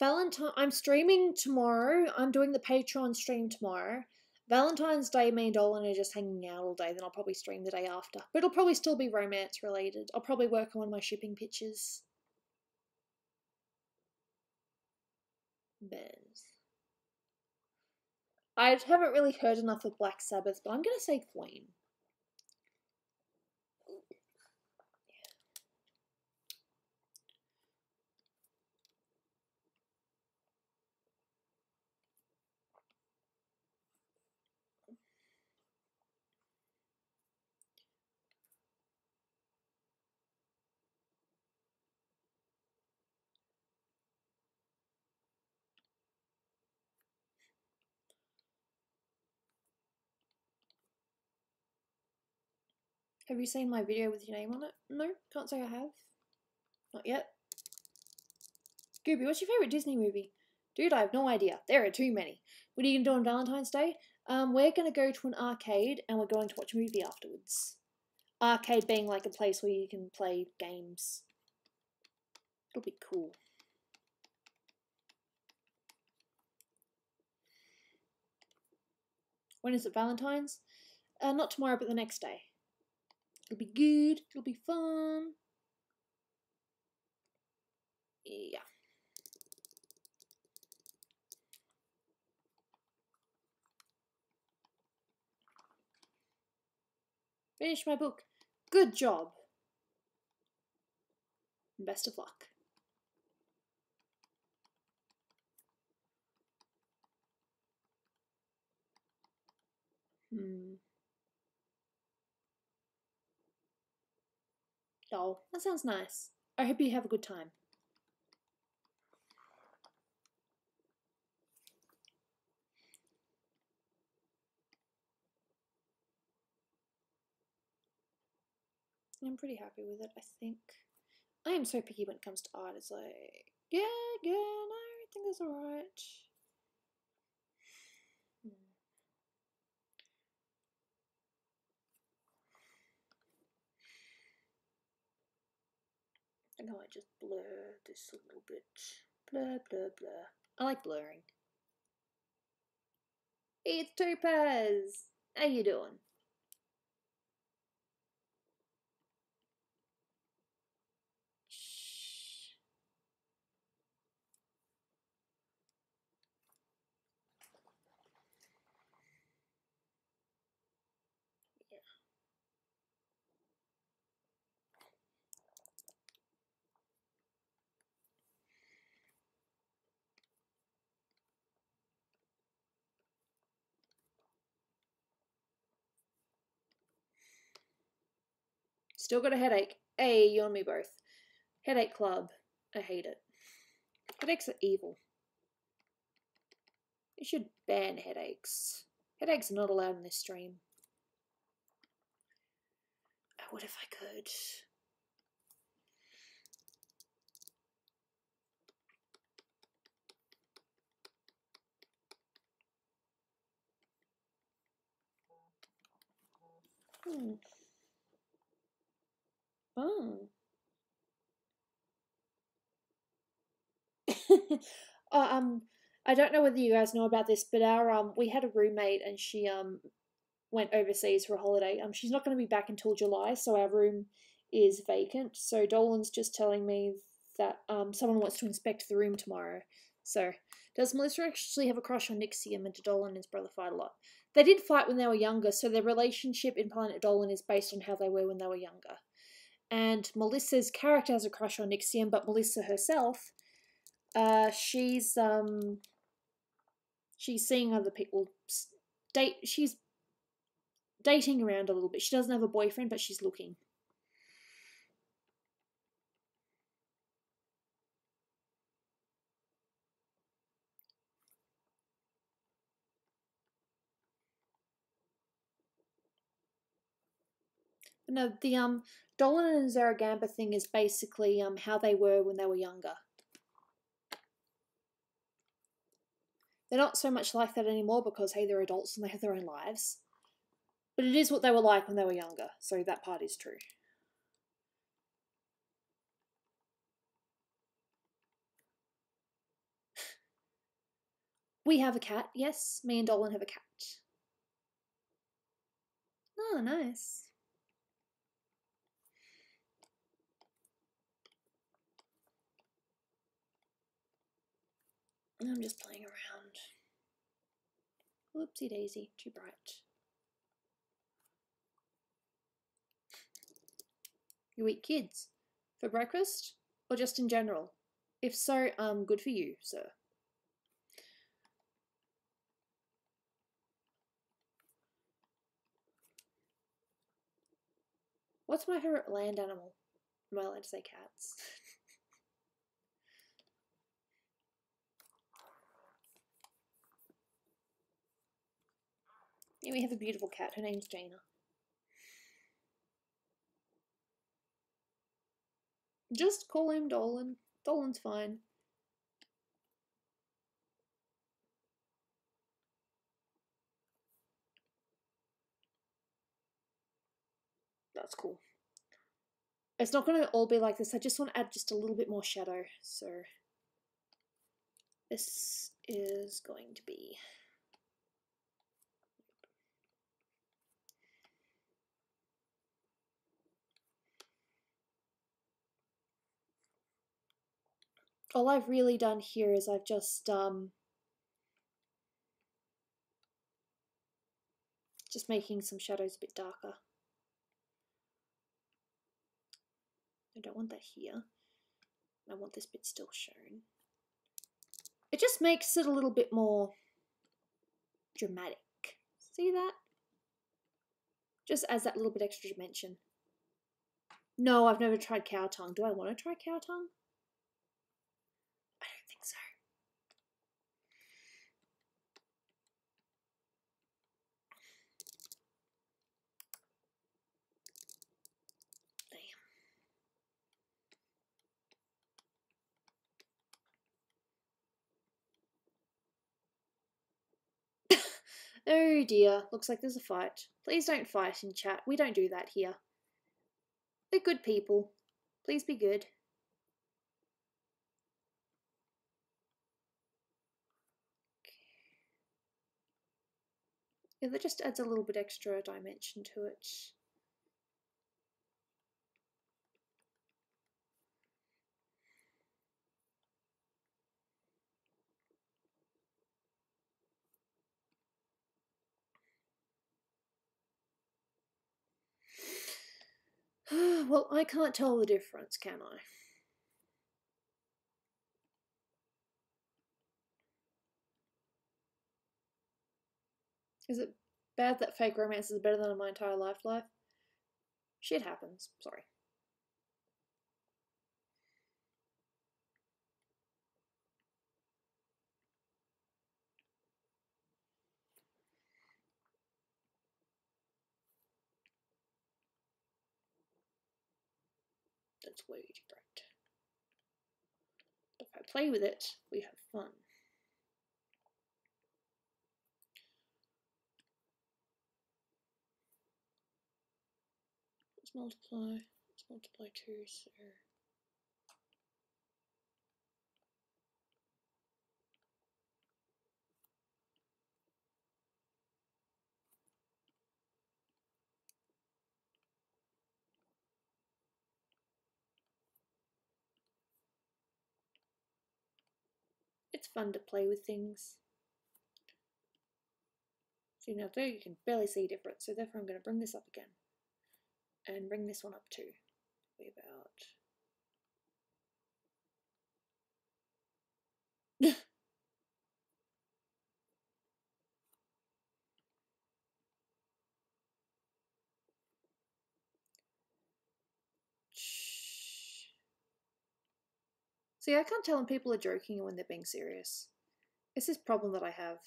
Speaker 1: I'm streaming tomorrow. I'm doing the Patreon stream tomorrow. Valentine's Day, me and Dolan are just hanging out all day. Then I'll probably stream the day after. But it'll probably still be romance related. I'll probably work on my shipping pictures. bands. I haven't really heard enough of Black Sabbath, but I'm going to say Queen. Have you seen my video with your name on it? No, can't say I have. Not yet. Gooby, what's your favourite Disney movie? Dude, I have no idea. There are too many. What are you going to do on Valentine's Day? We're going to go to an arcade and we're going to watch a movie afterwards. Arcade being like a place where you can play games. It'll be cool. When is it, Valentine's? Not tomorrow, but the next day. It'll be good. It'll be fun. Yeah. Finish my book. Good job. Best of luck. Oh, that sounds nice. I hope you have a good time. I'm pretty happy with it, I think. I am so picky when it comes to art. It's like, yeah, no, I think that's alright. I think I might just blur this a little bit. Blur, blur, blur. I like blurring. It's Topaz! How you doing? Shh. Yeah. Still got a headache. Hey, you and me both. Headache club. I hate it. Headaches are evil. You should ban headaches. Headaches are not allowed in this stream. I would if I could. Oh. I don't know whether you guys know about this, but our we had a roommate and she went overseas for a holiday. She's not going to be back until July, so our room is vacant. So Dolan's just telling me that someone wants to inspect the room tomorrow. So does Melissa actually have a crush on Nixium, and do Dolan and his brother fight a lot? They did fight when they were younger, so their relationship in Planet Dolan is based on how they were when they were younger. And Melissa's character has a crush on Nixium, but Melissa herself, she's seeing other people date. She's dating around a little bit. She doesn't have a boyfriend, but she's looking. No, the Dolan and Zaragamba thing is basically how they were when they were younger. They're not so much like that anymore because, hey, they're adults and they have their own lives. But it is what they were like when they were younger, so that part is true. We have a cat, yes. Me and Dolan have a cat. Oh, nice. I'm just playing around. Whoopsie daisy, too bright. You eat kids for breakfast or just in general? If so, good for you, sir. What's my favorite land animal? Am I allowed to say cats? Yeah, we have a beautiful cat. Her name's Jaina. Just call him Dolan. Dolan's fine. That's cool. It's not going to all be like this. I just want to add just a little bit more shadow. So this is going to be... All I've really done here is I've just making some shadows a bit darker. I don't want that here. I want this bit still shown. It just makes it a little bit more dramatic. See that? Just adds that little bit extra dimension. No, I've never tried cow tongue. Do I want to try cow tongue? I don't think so. Damn. Oh dear, looks like there's a fight. Please don't fight in chat. We don't do that here. We're good people. Please be good. Yeah, that just adds a little bit extra dimension to it. Well, I can't tell the difference, can I? Is it bad that fake romance is better than my entire life? Shit happens. Sorry. That's way too bright. If I play with it, we have fun. Let's multiply. Let's multiply 2, so... It's fun to play with things. So now there you can barely see a difference, so therefore I'm going to bring this up again. And bring this one up too. Be about... See, I can't tell when people are joking and when they're being serious. It's this problem that I have.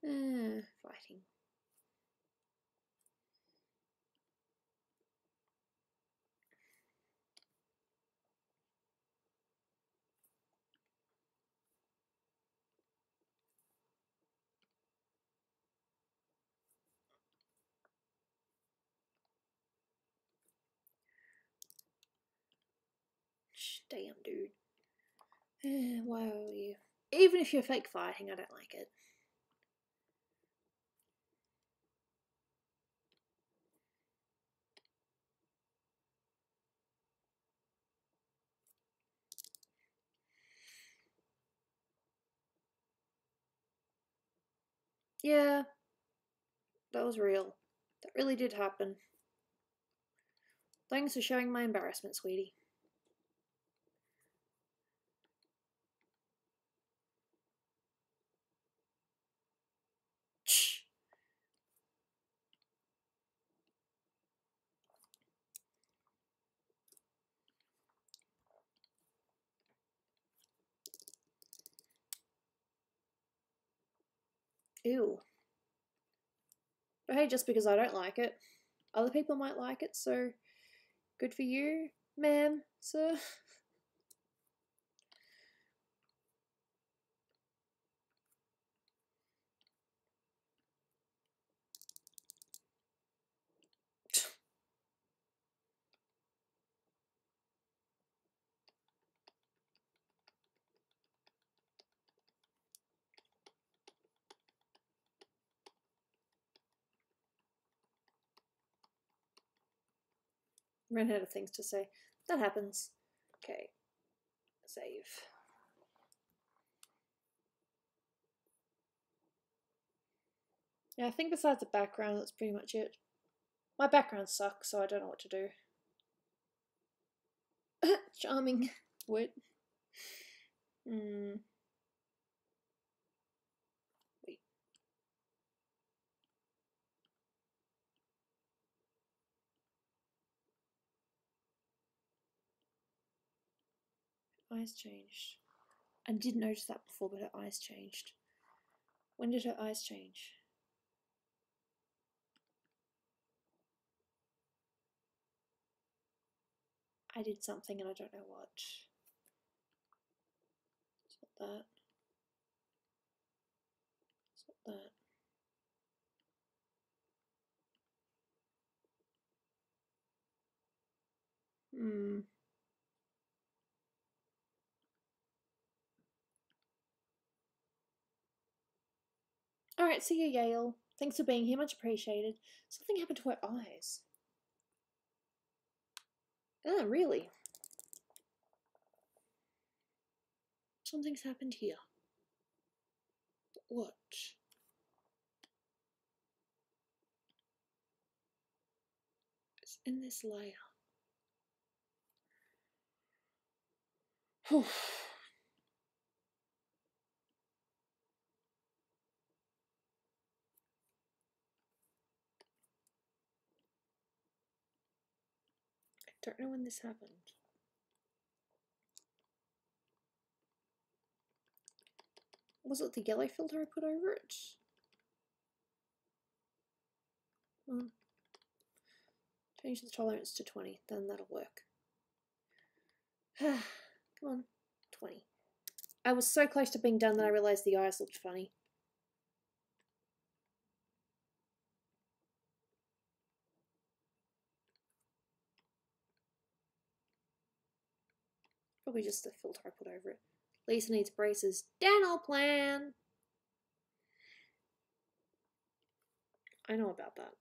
Speaker 1: Fighting. Damn, dude. Why are you? Even if you're fake fighting, I don't like it. Yeah, that was real. That really did happen. Thanks for showing my embarrassment, sweetie. Shh. Ew. But hey, just because I don't like it, other people might like it, so good for you, ma'am, sir. Ran out of things to say. That happens. Okay. Save. Yeah, I think besides the background, that's pretty much it. My background sucks, so I don't know what to do. Charming. Wait. Wait. Eyes changed. I did notice that before, but her eyes changed. When did her eyes change? I did something and I don't know what. It's not that. It's not that. Alright, see you, Yale. Thanks for being here, much appreciated. Something happened to her eyes. Ah, really? Something's happened here. What? It's in this layer. I don't know when this happened. Was it the yellow filter I put over it? Change the tolerance to 20, then that'll work. Come on, 20. I was so close to being done that I realised the eyes looked funny. Probably just the filter I put over it. Lisa needs braces. Dental plan! I know about that.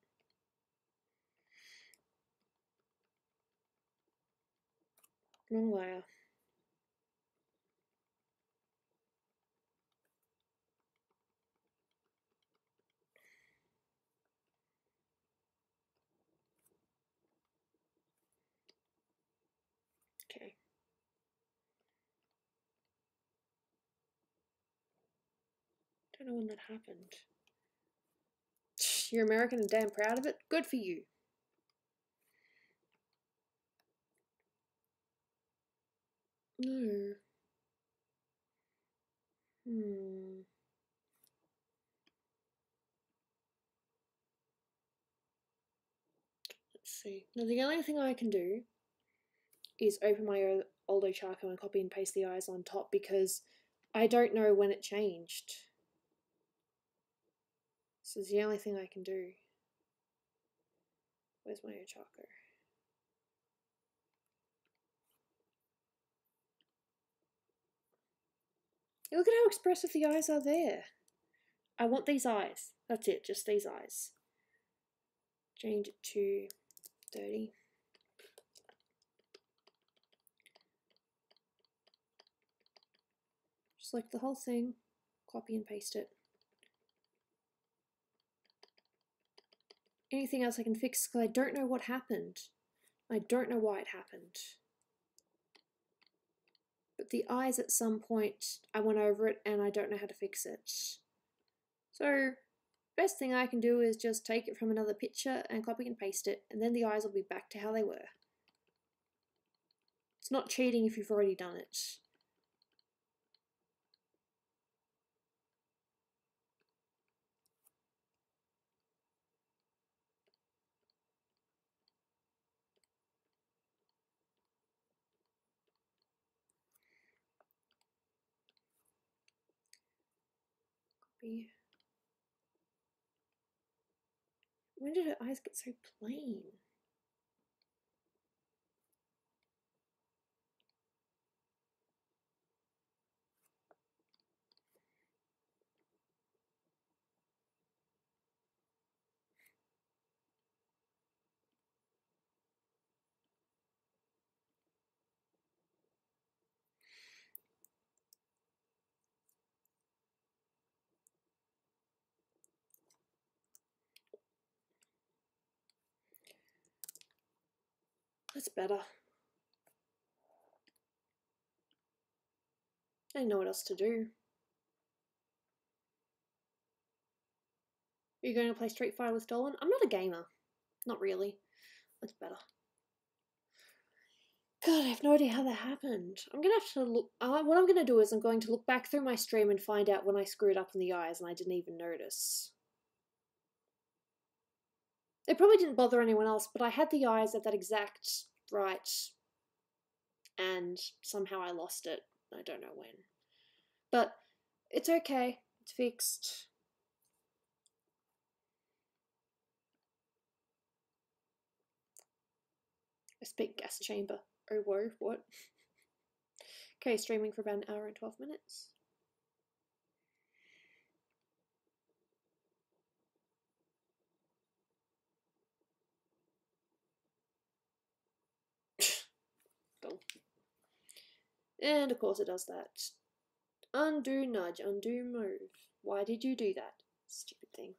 Speaker 1: Wrong layer. Okay. Don't know when that happened. You're American and damn proud of it? Good for you. No. Let's see. Now the only thing I can do is open my old Ochako and copy and paste the eyes on top because I don't know when it changed. This is the only thing I can do. Where's my Ochako? Look at how expressive the eyes are there. I want these eyes. That's it, just these eyes. Change it to 30. Select the whole thing, copy and paste it. Anything else I can fix, because I don't know what happened. I don't know why it happened. But the eyes at some point, I went over it and I don't know how to fix it. So, best thing I can do is just take it from another picture and copy and paste it, and then the eyes will be back to how they were. It's not cheating if you've already done it. Copy. When did her eyes get so plain? That's better. I didn't know what else to do. Are you going to play Street Fighter with Dolan? I'm not a gamer. Not really. That's better. God, I have no idea how that happened. I'm going to have to look... what I'm going to do is I'm going to look back through my stream and find out when I screwed up in the eyes and I didn't even notice. It probably didn't bother anyone else, but I had the eyes at that exact right, and somehow I lost it. I don't know when. But it's okay. It's fixed. I speak gas chamber. Oh, whoa, what? Okay, streaming for about an hour and 12 minutes. Dull. And of course it does that. Undo nudge, undo move. Why did you do that? Stupid thing.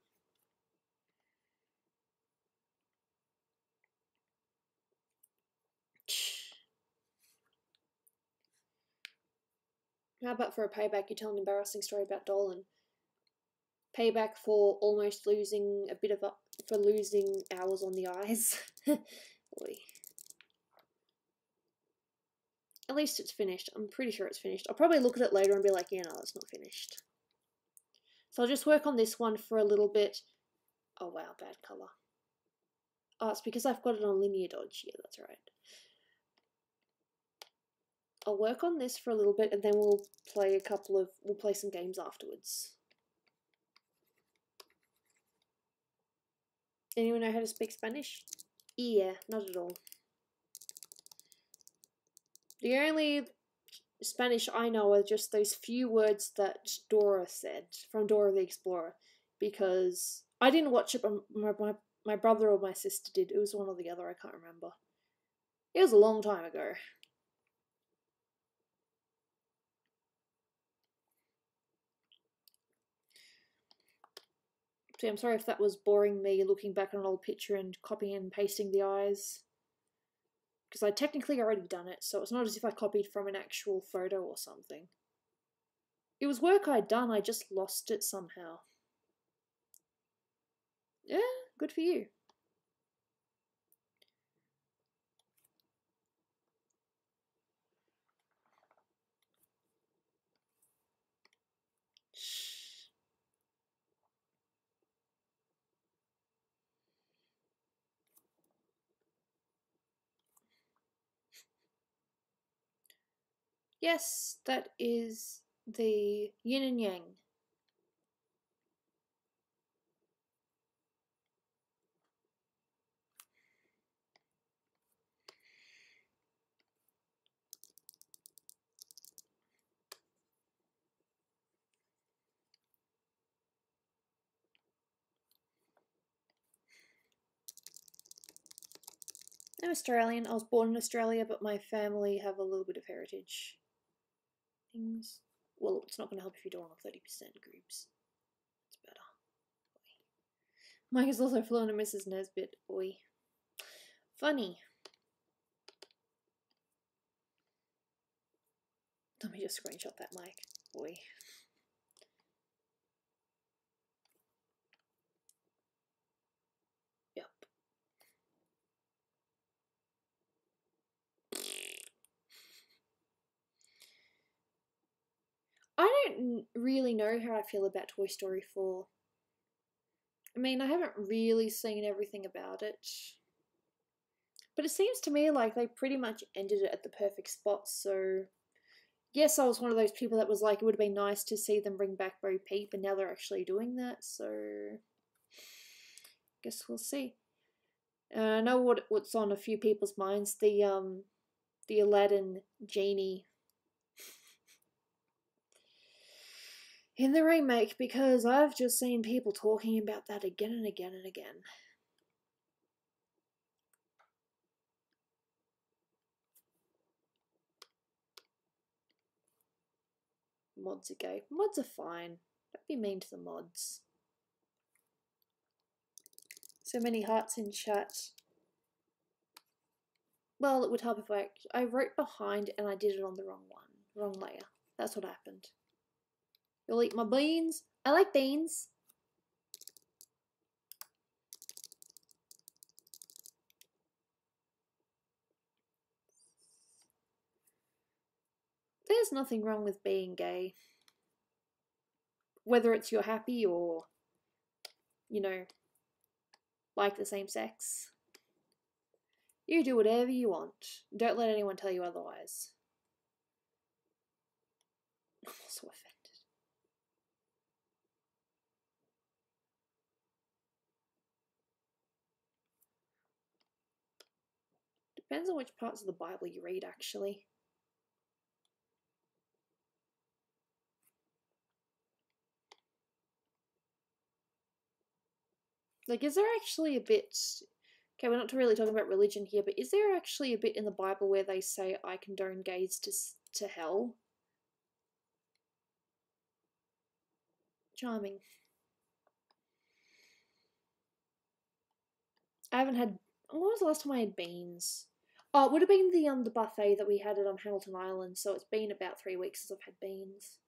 Speaker 1: How about for a payback, you tell an embarrassing story about Dolan? Payback for almost losing a bit of for losing hours on the eyes. Boy. At least it's finished. I'm pretty sure it's finished. I'll probably look at it later and be like, yeah, no, it's not finished. So I'll just work on this one for a little bit. Oh wow, bad colour. Oh, it's because I've got it on linear dodge. Yeah, that's right. I'll work on this for a little bit and then we'll play some games afterwards. Anyone know how to speak Spanish? Yeah, not at all. The only Spanish I know are just those few words that Dora said from Dora the Explorer, because I didn't watch it, but my brother or my sister did. It was one or the other, I can't remember. It was a long time ago. See, I'm sorry if that was boring me looking back on an old picture and copying and pasting the eyes. Because I technically already done it, so it's not as if I copied from an actual photo or something. It was work I'd done, I just lost it somehow. Yeah, good for you. Yes, that is the yin and yang. I'm Australian. I was born in Australia, but my family have a little bit of heritage things. Well, it's not going to help if you don't have 30% groups. It's better. Mike is also fluent in Mrs. Nesbit. Oi. Funny. Let me just screenshot that, Mike. Oi. Yep. I don't really know how I feel about Toy Story 4. I mean, I haven't really seen everything about it. But it seems to me like they pretty much ended it at the perfect spot, so... Yes, I was one of those people that was like, it would have been nice to see them bring back Bo Peep, and now they're actually doing that, so... Guess we'll see. I know what's on a few people's minds, the Aladdin genie in the remake, because I've just seen people talking about that again and again and again. Mods are gay. Mods are fine. Don't be mean to the mods. So many hearts in chat. Well, it would help if I wrote behind and I did it on the wrong one. Wrong layer. That's what happened. You'll eat my beans? I like beans. There's nothing wrong with being gay. Whether it's you're happy or, you know, like the same sex. You do whatever you want. Don't let anyone tell you otherwise. I'm so offended. Depends on which parts of the Bible you read, actually. Like, is there actually a bit... Okay, we're not really talking about religion here, but is there actually a bit in the Bible where they say, I condone gays to hell? Charming. I haven't had... When was the last time I had beans? Oh, it would have been the buffet that we had it on Hamilton Island, so it's been about 3 weeks since I've had beans.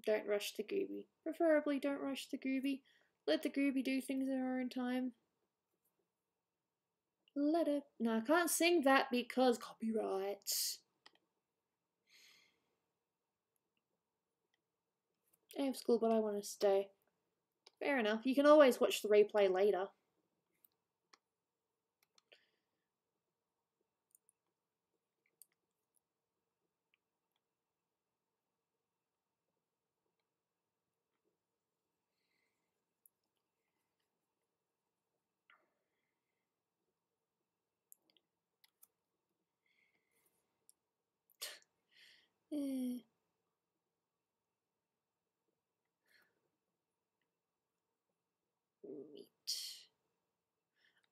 Speaker 1: Don't rush the Gooby. Preferably don't rush the Gooby. Let the Gooby do things in her own time. Let it. No, I can't sing that because copyright. I have school, but I want to stay. Fair enough. You can always watch the replay later. Meat.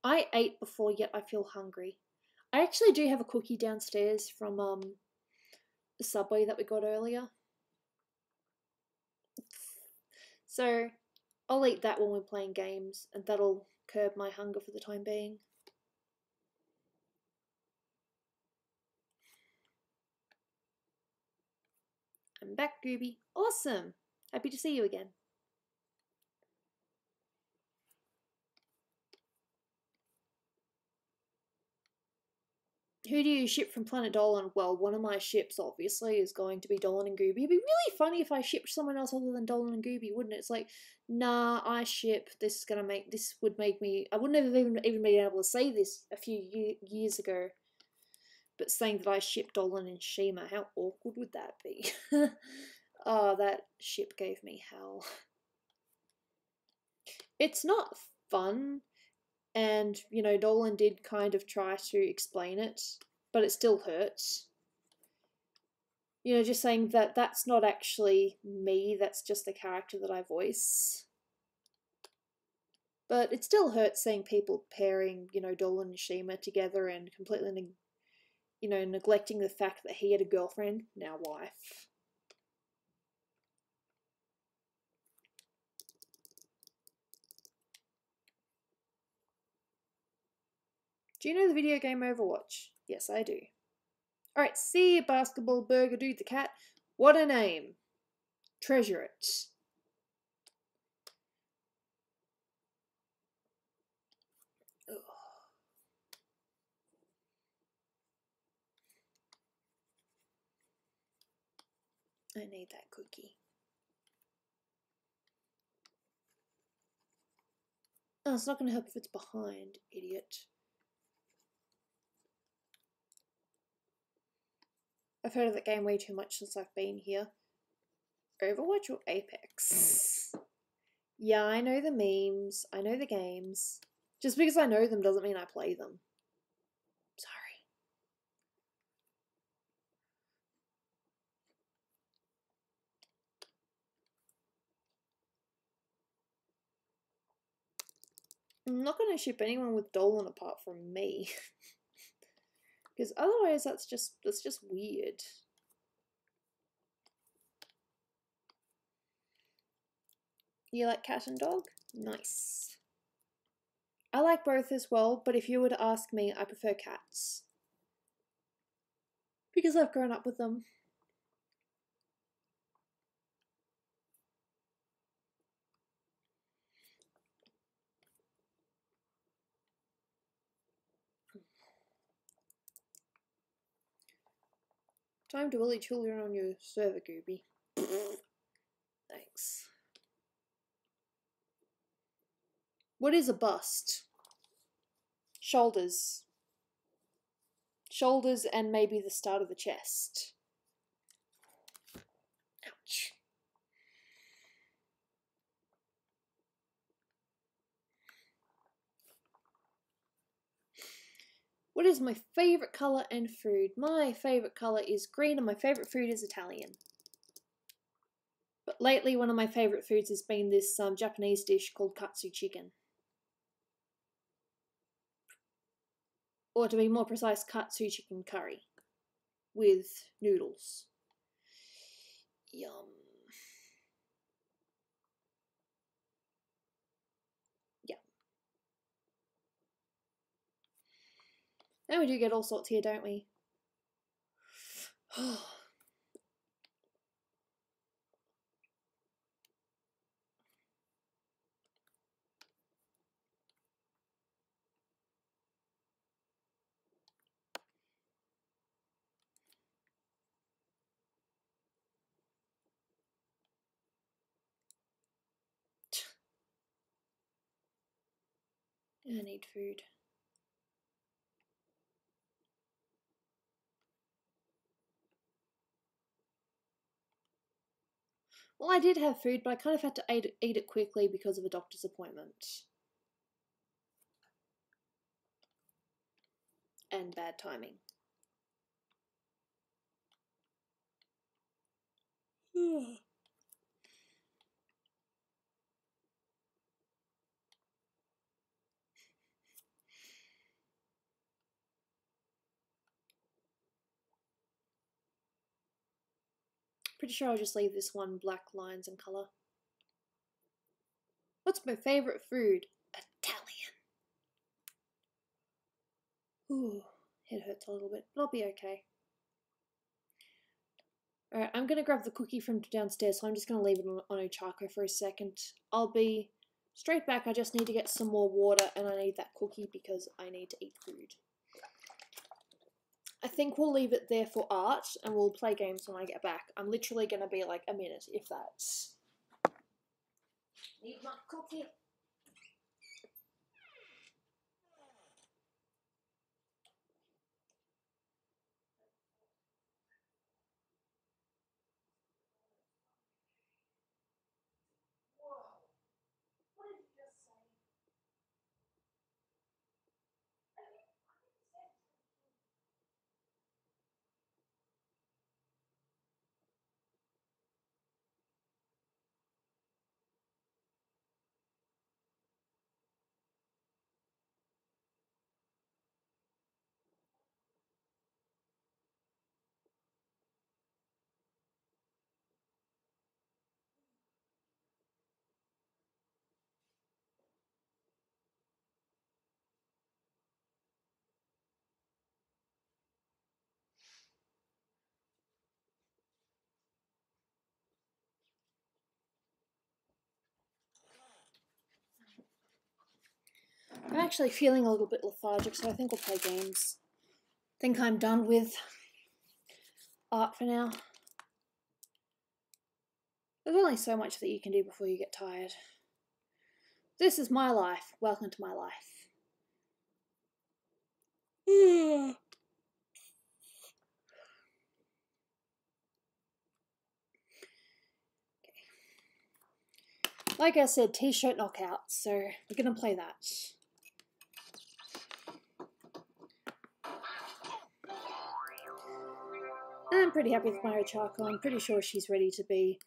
Speaker 1: I ate before, yet I feel hungry. I actually do have a cookie downstairs from the Subway that we got earlier. So I'll eat that when we're playing games, and that'll curb my hunger for the time being. I'm back, Gooby. Awesome! Happy to see you again. Who do you ship from Planet Dolan? Well, one of my ships, obviously, is going to be Dolan and Gooby. It'd be really funny if I shipped someone else other than Dolan and Gooby, wouldn't it? It's like, nah, I ship. This would make me... I wouldn't have even been able to say this a few years ago. but saying that I ship Dolan and Shima. How awkward would that be? Oh, that ship gave me hell. It's not fun, and, you know, Dolan did kind of try to explain it, but it still hurts. You know, just saying that that's not actually me, that's just the character that I voice. But it still hurts seeing people pairing, you know, Dolan and Shima together and completely, you know, neglecting the fact that he had a girlfriend, now wife. Do you know the video game Overwatch? Yes, I do. Alright, see you, Basketball Burger Dude the Cat. What a name. Treasure it. Ugh. I need that cookie. Oh, it's not going to help if it's behind, idiot. I've heard of that game way too much since I've been here. Overwatch or Apex? Yeah, I know the memes. I know the games. Just because I know them doesn't mean I play them. Sorry. I'm not going to ship anyone with Dolan apart from me. Because otherwise that's just weird. You like cat and dog? Nice. I like both as well, but if you were to ask me, I prefer cats. Because I've grown up with them. Time to bully children on your server, Gooby. Thanks. What is a bust? Shoulders. Shoulders and maybe the start of the chest. Ouch. What is my favourite colour and food? My favourite colour is green and my favourite food is Italian. But lately one of my favourite foods has been this Japanese dish called katsu chicken. Or to be more precise, katsu chicken curry. With noodles. Yum. Yeah. And we do get all sorts here, don't we? I need food. Well, I did have food, but I kind of had to eat it quickly because of a doctor's appointment. And bad timing. Pretty sure I'll just leave this one black lines in colour. What's my favourite food? Italian. Ooh, it hurts a little bit, but I'll be okay. Alright, I'm going to grab the cookie from downstairs, so I'm just going to leave it on Ochako for a second. I'll be straight back. I just need to get some more water, and I need that cookie because I need to eat food. I think we'll leave it there for art, and we'll play games when I get back. I'm literally going to be like a minute, if that's... Need my cookie. I'm actually feeling a little bit lethargic, so I think we'll play games. I think I'm done with art for now. There's only so much that you can do before you get tired. This is my life. Welcome to my life. Like I said, t-shirt knockout, so we're gonna play that. I'm pretty happy with my Ochako. I'm pretty sure she's ready to be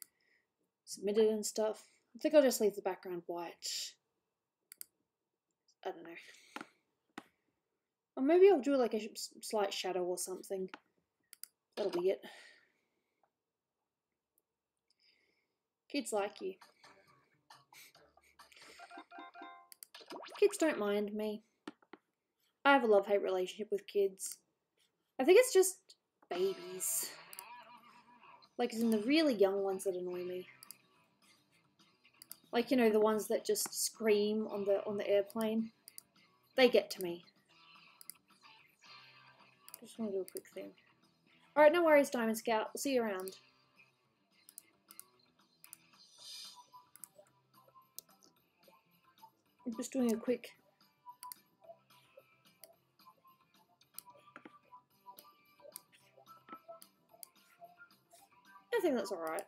Speaker 1: submitted and stuff. I think I'll just leave the background white. I don't know. Or maybe I'll do like a slight shadow or something. That'll be it. Kids like you. Kids don't mind me. I have a love-hate relationship with kids. I think it's just babies. Like, as in the really young ones that annoy me. Like, you know, the ones that just scream on the airplane. They get to me. Just want to do a quick thing. Alright, no worries, Diamond Scout. We'll see you around. I'm just doing a quick... I think that's alright.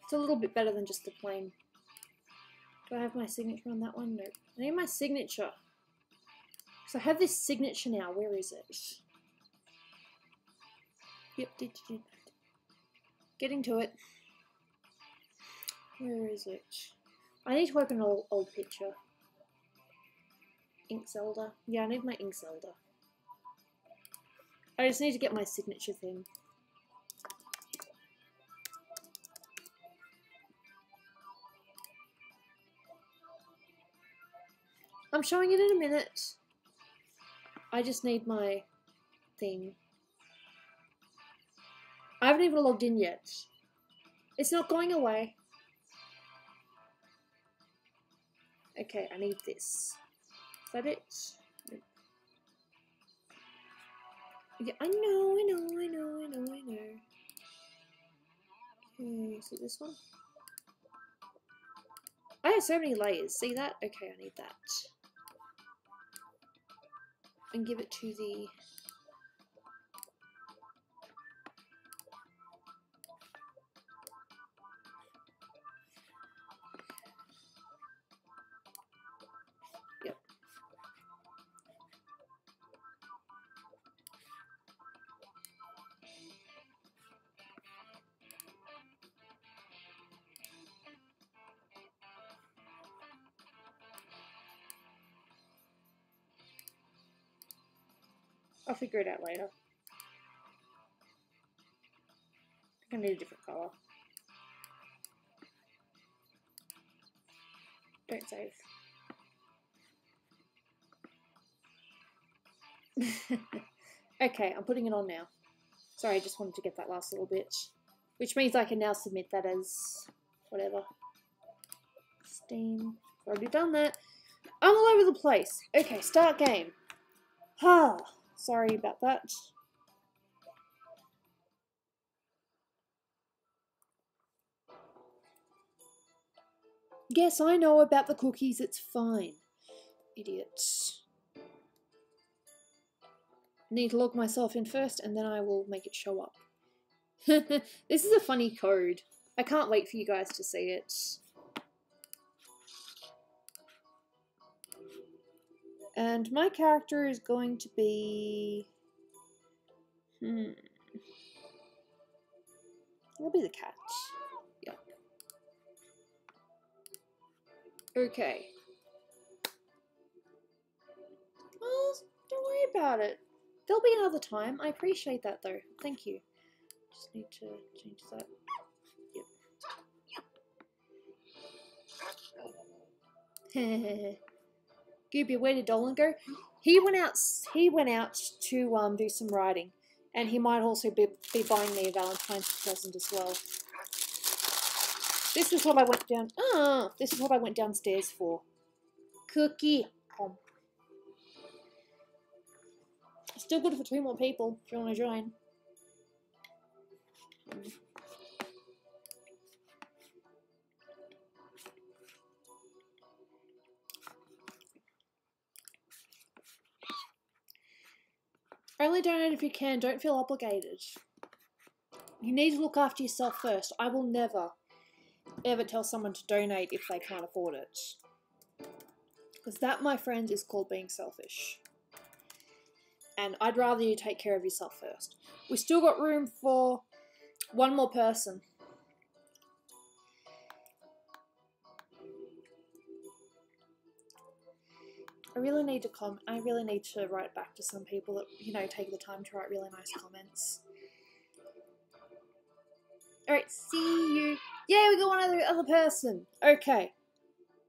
Speaker 1: It's a little bit better than just the plain. Do I have my signature on that one? Nope. I need my signature. So I have this signature now. Where is it? Yep, getting to it. Where is it? I need to open an old picture. Ink Zelda. Yeah, I need my Ink Zelda. I just need to get my signature thing. I'm showing it in a minute. I just need my thing. I haven't even logged in yet. It's not going away. Okay, I need this. Is that it? Yeah, I know. Okay, is it this one? I have so many layers. See that? Okay, I need that. And give it to the... Yep. I'll figure it out later. I think I need a different colour. Don't save. Okay, I'm putting it on now. Sorry, I just wanted to get that last little bit. Which means I can now submit that as whatever. Steam. Already done that. I'm all over the place. Okay, start game. Ah, sorry about that. Yes, I know about the cookies. It's fine. Idiots. Need to log myself in first and then I will make it show up. This is a funny code. I can't wait for you guys to see it. And my character is going to be... It'll be the cat. Yep. Okay. Well, don't worry about it. There'll be another time. I appreciate that though. Thank you. Just need to change that. Yep. Gooby, where did Dolan go? He went out to do some writing, and he might also be buying me a Valentine's present as well. This is what I went down. This is what I went downstairs for. Cookie. Still good for 2 more people if you want to join. Only donate if you can. Don't feel obligated. You need to look after yourself first. I will never, ever tell someone to donate if they can't afford it. Because that, my friends, is called being selfish. And I'd rather you take care of yourself first. We still got room for 1 more person. I really need to write back to some people that, you know, take the time to write really nice comments. Alright, see you. Yeah, we got one other person. Okay.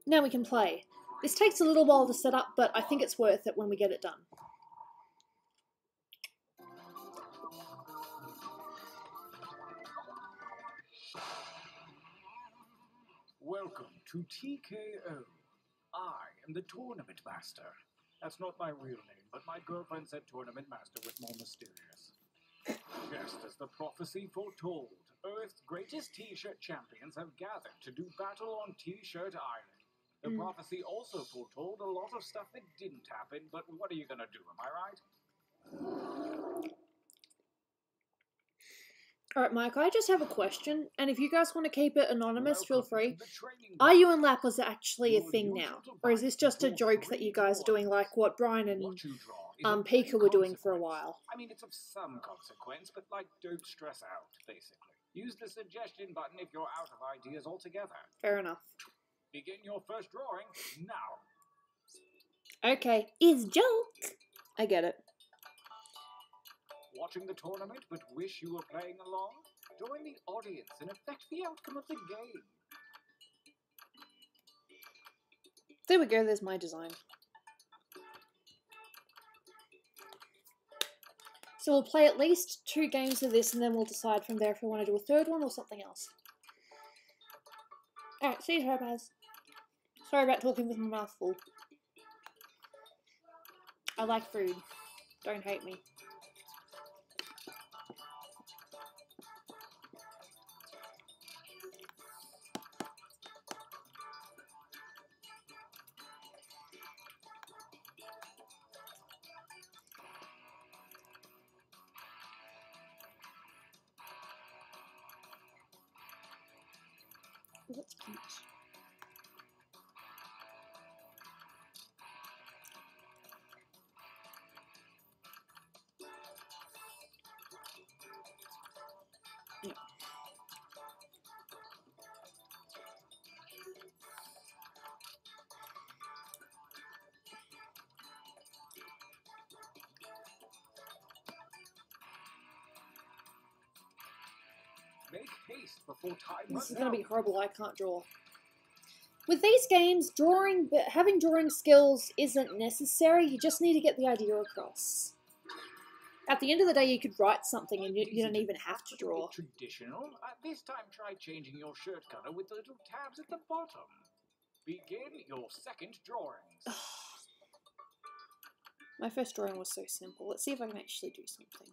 Speaker 1: Now we can play. This takes a little while to set up, but I think it's worth it when we get it done.
Speaker 2: Welcome to TKO. I am the Tournament Master. That's not my real name, but my girlfriend said Tournament Master was more mysterious. Just as the prophecy foretold, Earth's greatest T-shirt champions have gathered to do battle on T-shirt Island. The prophecy also foretold a lot of stuff that didn't happen, but what are you gonna do, am I right?
Speaker 1: Alright, Mike, I just have a question, and if you guys want to keep it anonymous, feel free. Are you and Lappers actually a thing now? Or is this just a joke that you guys are doing, like what Brian and Pika were doing for a while?
Speaker 2: I mean, it's of some consequence, but, like, don't stress out, basically. Use the suggestion button if you're out of ideas altogether.
Speaker 1: Fair enough.
Speaker 2: Begin your first drawing now.
Speaker 1: Okay, it's joke. I get it.
Speaker 2: Watching the tournament but wish you were playing along? Join the audience and affect the outcome of the game.
Speaker 1: There we go, there's my design. So we'll play at least 2 games of this and then we'll decide from there if we want to do a 3rd one or something else. Alright, see you, Topaz. Sorry about talking with my mouth full. I like food. Don't hate me. Oh, that's cute. Yeah.
Speaker 2: Make haste before time runs out.
Speaker 1: This is going to be horrible, I can't draw. With these games, having drawing skills isn't necessary, you just need to get the idea across. At the end of the day, you could write something and you don't even have to draw.
Speaker 2: Traditional. This time try changing your shirt color with the little tabs at the bottom. Begin your second drawings.
Speaker 1: My first drawing was so simple. Let's see if I can actually do something.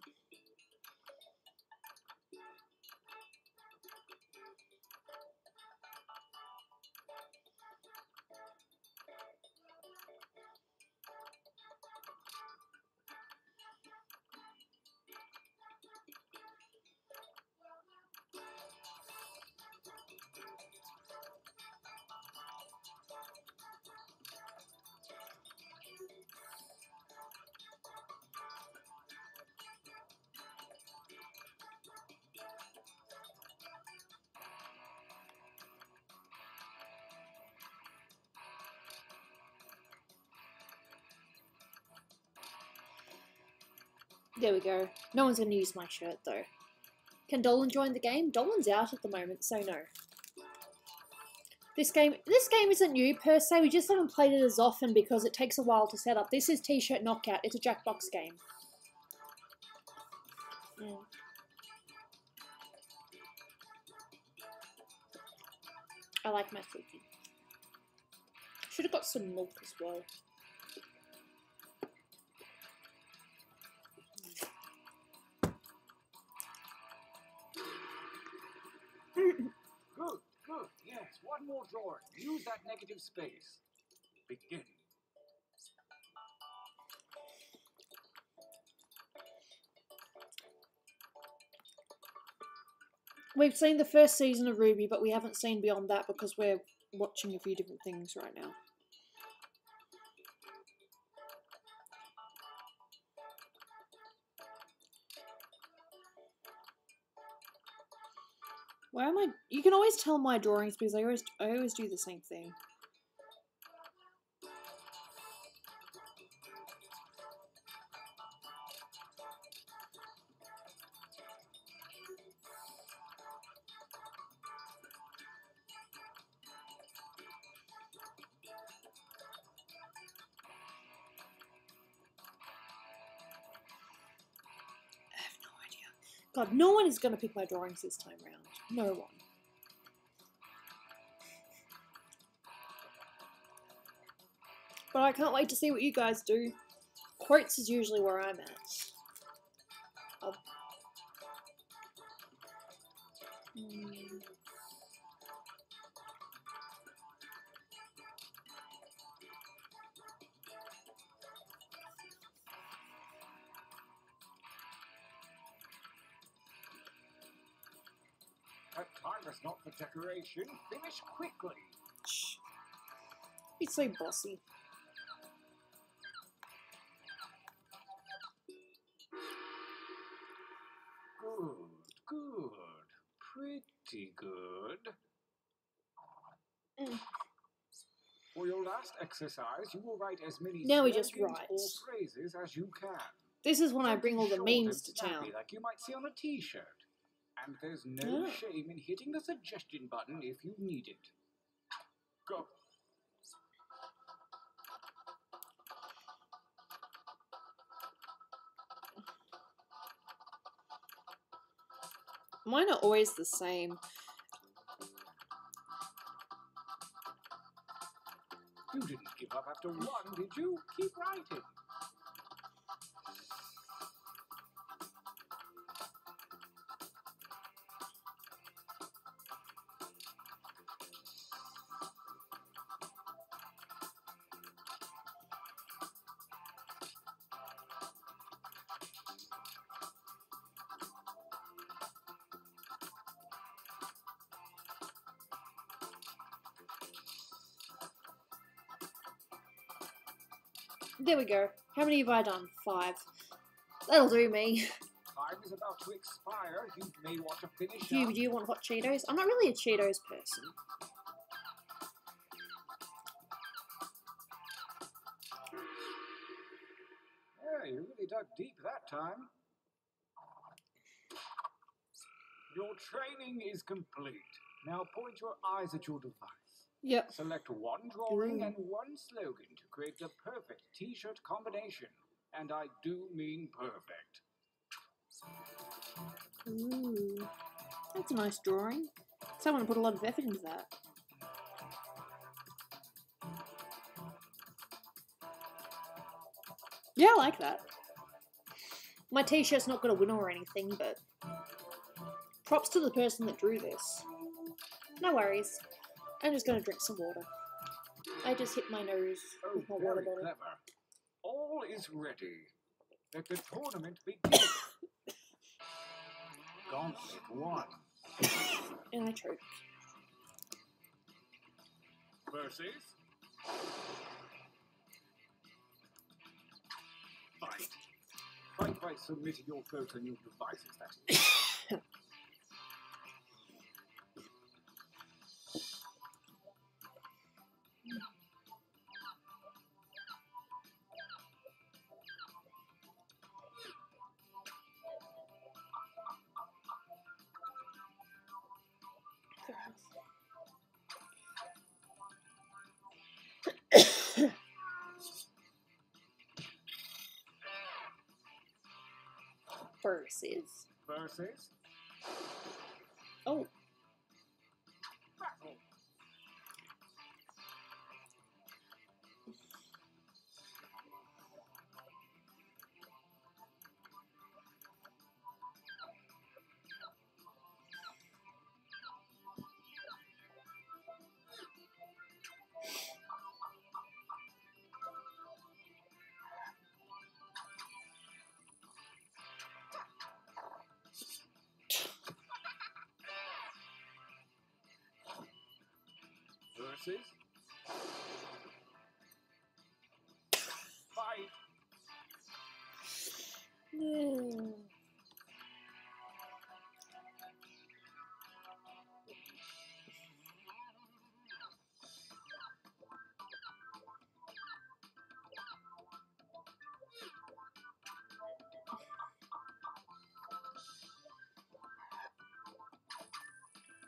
Speaker 1: There we go. No one's going to use my shirt, though. Can Dolan join the game? Dolan's out at the moment, so no. This game isn't new per se, we just haven't played it as often because it takes a while to set up. This is T-shirt Knockout. It's a Jackbox game. I like my cookie. Should have got some milk as well.
Speaker 2: Good, good. Yes, one more drawing. Use that negative space. Begin.
Speaker 1: We've seen the first season of Ruby, but we haven't seen beyond that because we're watching a few different things right now. Why am I? You can always tell my drawings because I always do the same thing. God, no one is going to pick my drawings this time round. No one. But I can't wait to see what you guys do. Quotes is usually where I'm at.
Speaker 2: That time is not for decoration. Finish quickly.
Speaker 1: Shh. He's so bossy.
Speaker 2: Good, good. Pretty good. For your last exercise, you will write as many
Speaker 1: Now he just
Speaker 2: slogans or
Speaker 1: writes.
Speaker 2: phrases as you can.
Speaker 1: This is when I bring all the
Speaker 2: Something
Speaker 1: memes to
Speaker 2: short and
Speaker 1: town.
Speaker 2: snappy like you might see on a t-shirt. And there's no
Speaker 1: Oh.
Speaker 2: shame in hitting the suggestion button if you need it. Go.
Speaker 1: Mine are always the same.
Speaker 2: You didn't give up after one, did you? Keep writing.
Speaker 1: There we go. How many have I done? 5. That'll do me.
Speaker 2: Time is about to expire. You may want to finish
Speaker 1: Do
Speaker 2: up.
Speaker 1: you want hot Cheetos? I'm not really a Cheetos person.
Speaker 2: Yeah, you really dug deep that time. Your training is complete. Now point your eyes at your device.
Speaker 1: Yep.
Speaker 2: Select one drawing
Speaker 1: Ooh.
Speaker 2: and one slogan to create the perfect t-shirt combination. And I do mean perfect.
Speaker 1: Ooh. That's a nice drawing. Someone put a lot of effort into that. Yeah, I like that. My t-shirt's not got a winner or anything, but props to the person that drew this. No worries. I'm just going to drink some water. I just hit my nose
Speaker 2: Oh,
Speaker 1: with my water
Speaker 2: very
Speaker 1: bottle.
Speaker 2: clever. All is ready. Let the tournament begin. Gauntlet 1.
Speaker 1: And I choked.
Speaker 2: Versus. Fight. Fight by submitting your vote on your devices, that is.
Speaker 1: Versus.
Speaker 2: Versus.
Speaker 1: Oh,
Speaker 2: Battle. Versus. Fight.
Speaker 1: No.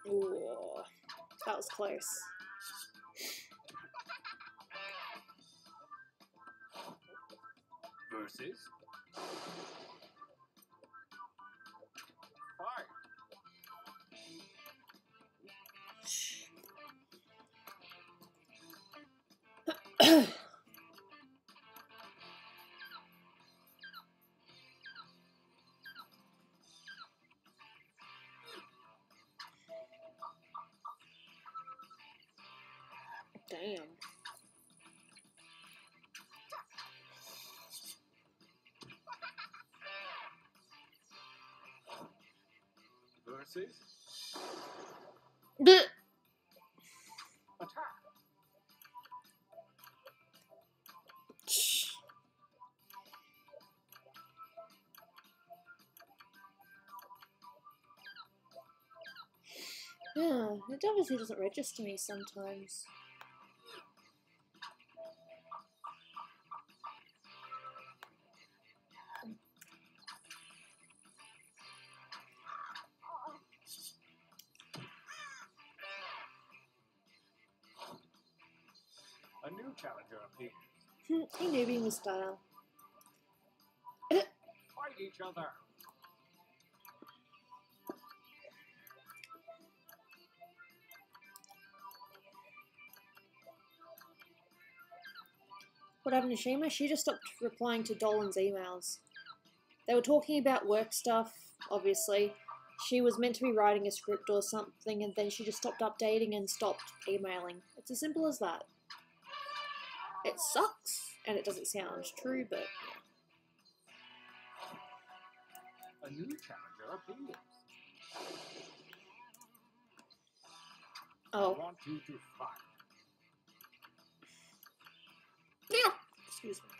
Speaker 1: Ooh, that was close.
Speaker 2: Versus. Fight.
Speaker 1: Damn.
Speaker 2: Versus.
Speaker 1: Bleh.
Speaker 2: Attack.
Speaker 1: Yeah, it obviously doesn't register me sometimes.
Speaker 2: A new challenger appears.
Speaker 1: He knew being with style.
Speaker 2: Fight each other.
Speaker 1: What happened to Shima? She just stopped replying to Dolan's emails. They were talking about work stuff, obviously. She was meant to be writing a script or something, and then she just stopped updating and stopped emailing. It's as simple as that. It sucks, and it doesn't sound true, but
Speaker 2: A new challenger appears.
Speaker 1: oh.
Speaker 2: I want you to fight.
Speaker 1: Yeah. Excuse me.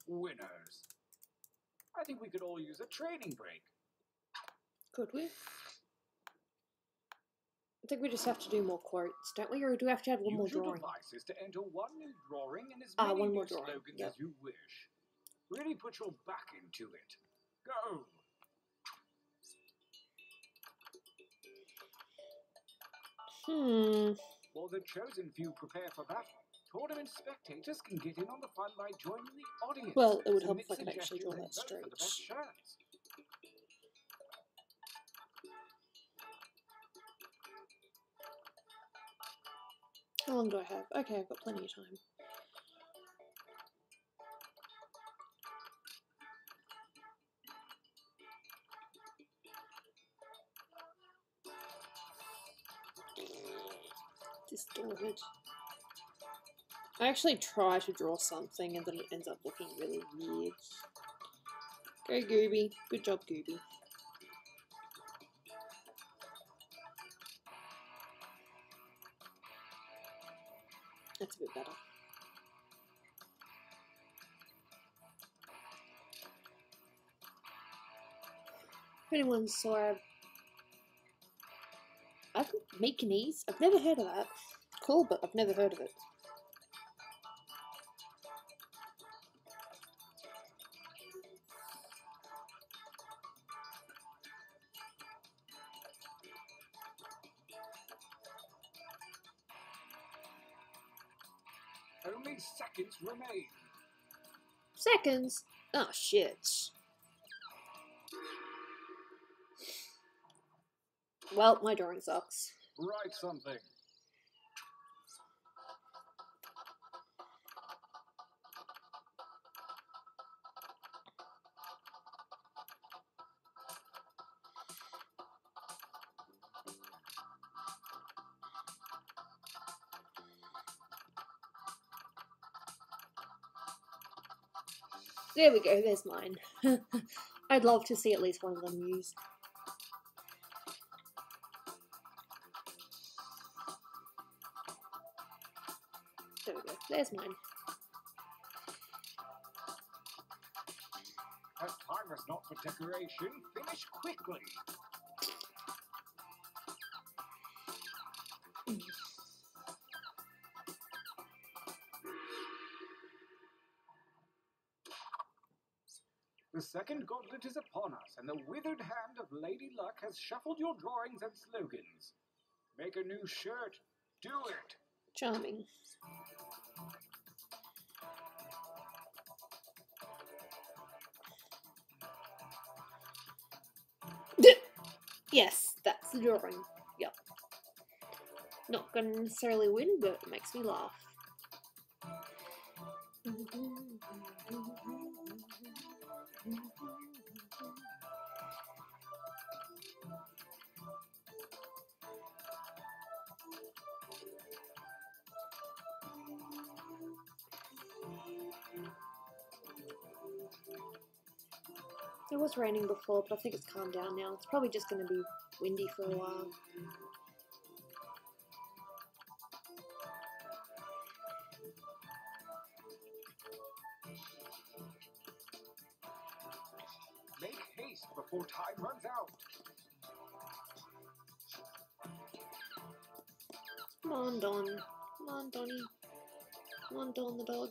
Speaker 2: Winners. I think we could all use a training break.
Speaker 1: Could we? I think we just have to do more quotes, don't we? Or do we have to have one more
Speaker 2: Use your
Speaker 1: drawing?
Speaker 2: devices to enter one new drawing and as many
Speaker 1: one
Speaker 2: new
Speaker 1: more drawing.
Speaker 2: slogans
Speaker 1: Yep.
Speaker 2: as you wish. Really put your back into it. Go! While the chosen few prepare for battle, tournament spectators can get in on the fun by joining the audience.
Speaker 1: Well, it would help
Speaker 2: Submit
Speaker 1: if I could actually draw
Speaker 2: suggestions
Speaker 1: that
Speaker 2: and vote for the best
Speaker 1: straight.
Speaker 2: chance.
Speaker 1: How long do I have? Okay, I've got plenty of time. Distorted. I actually try to draw something and then it ends up looking really weird. Go Gooby. Good job, Gooby. That's a bit better. If anyone saw I've Mekanese. I've never heard of that. Cool, but I've never heard of it.
Speaker 2: Only seconds remain.
Speaker 1: Seconds? Oh shit. Well, my drawing sucks.
Speaker 2: Write something.
Speaker 1: There we go, there's mine. I'd love to see at least one of them used. There we go, there's mine.
Speaker 2: As time is not for decoration, finish quickly. The second gauntlet is upon us, and the withered hand of Lady Luck has shuffled your drawings and slogans. Make a new shirt. Do it.
Speaker 1: Charming. Yes, that's the drawing. Yep. Not gonna necessarily win, but it makes me laugh. It was raining before, but I think it's calmed down now. It's probably just going to be windy for a while.
Speaker 2: Make haste before time runs out.
Speaker 1: Come on, Don. Come on, Donnie. Come on, Don the dog.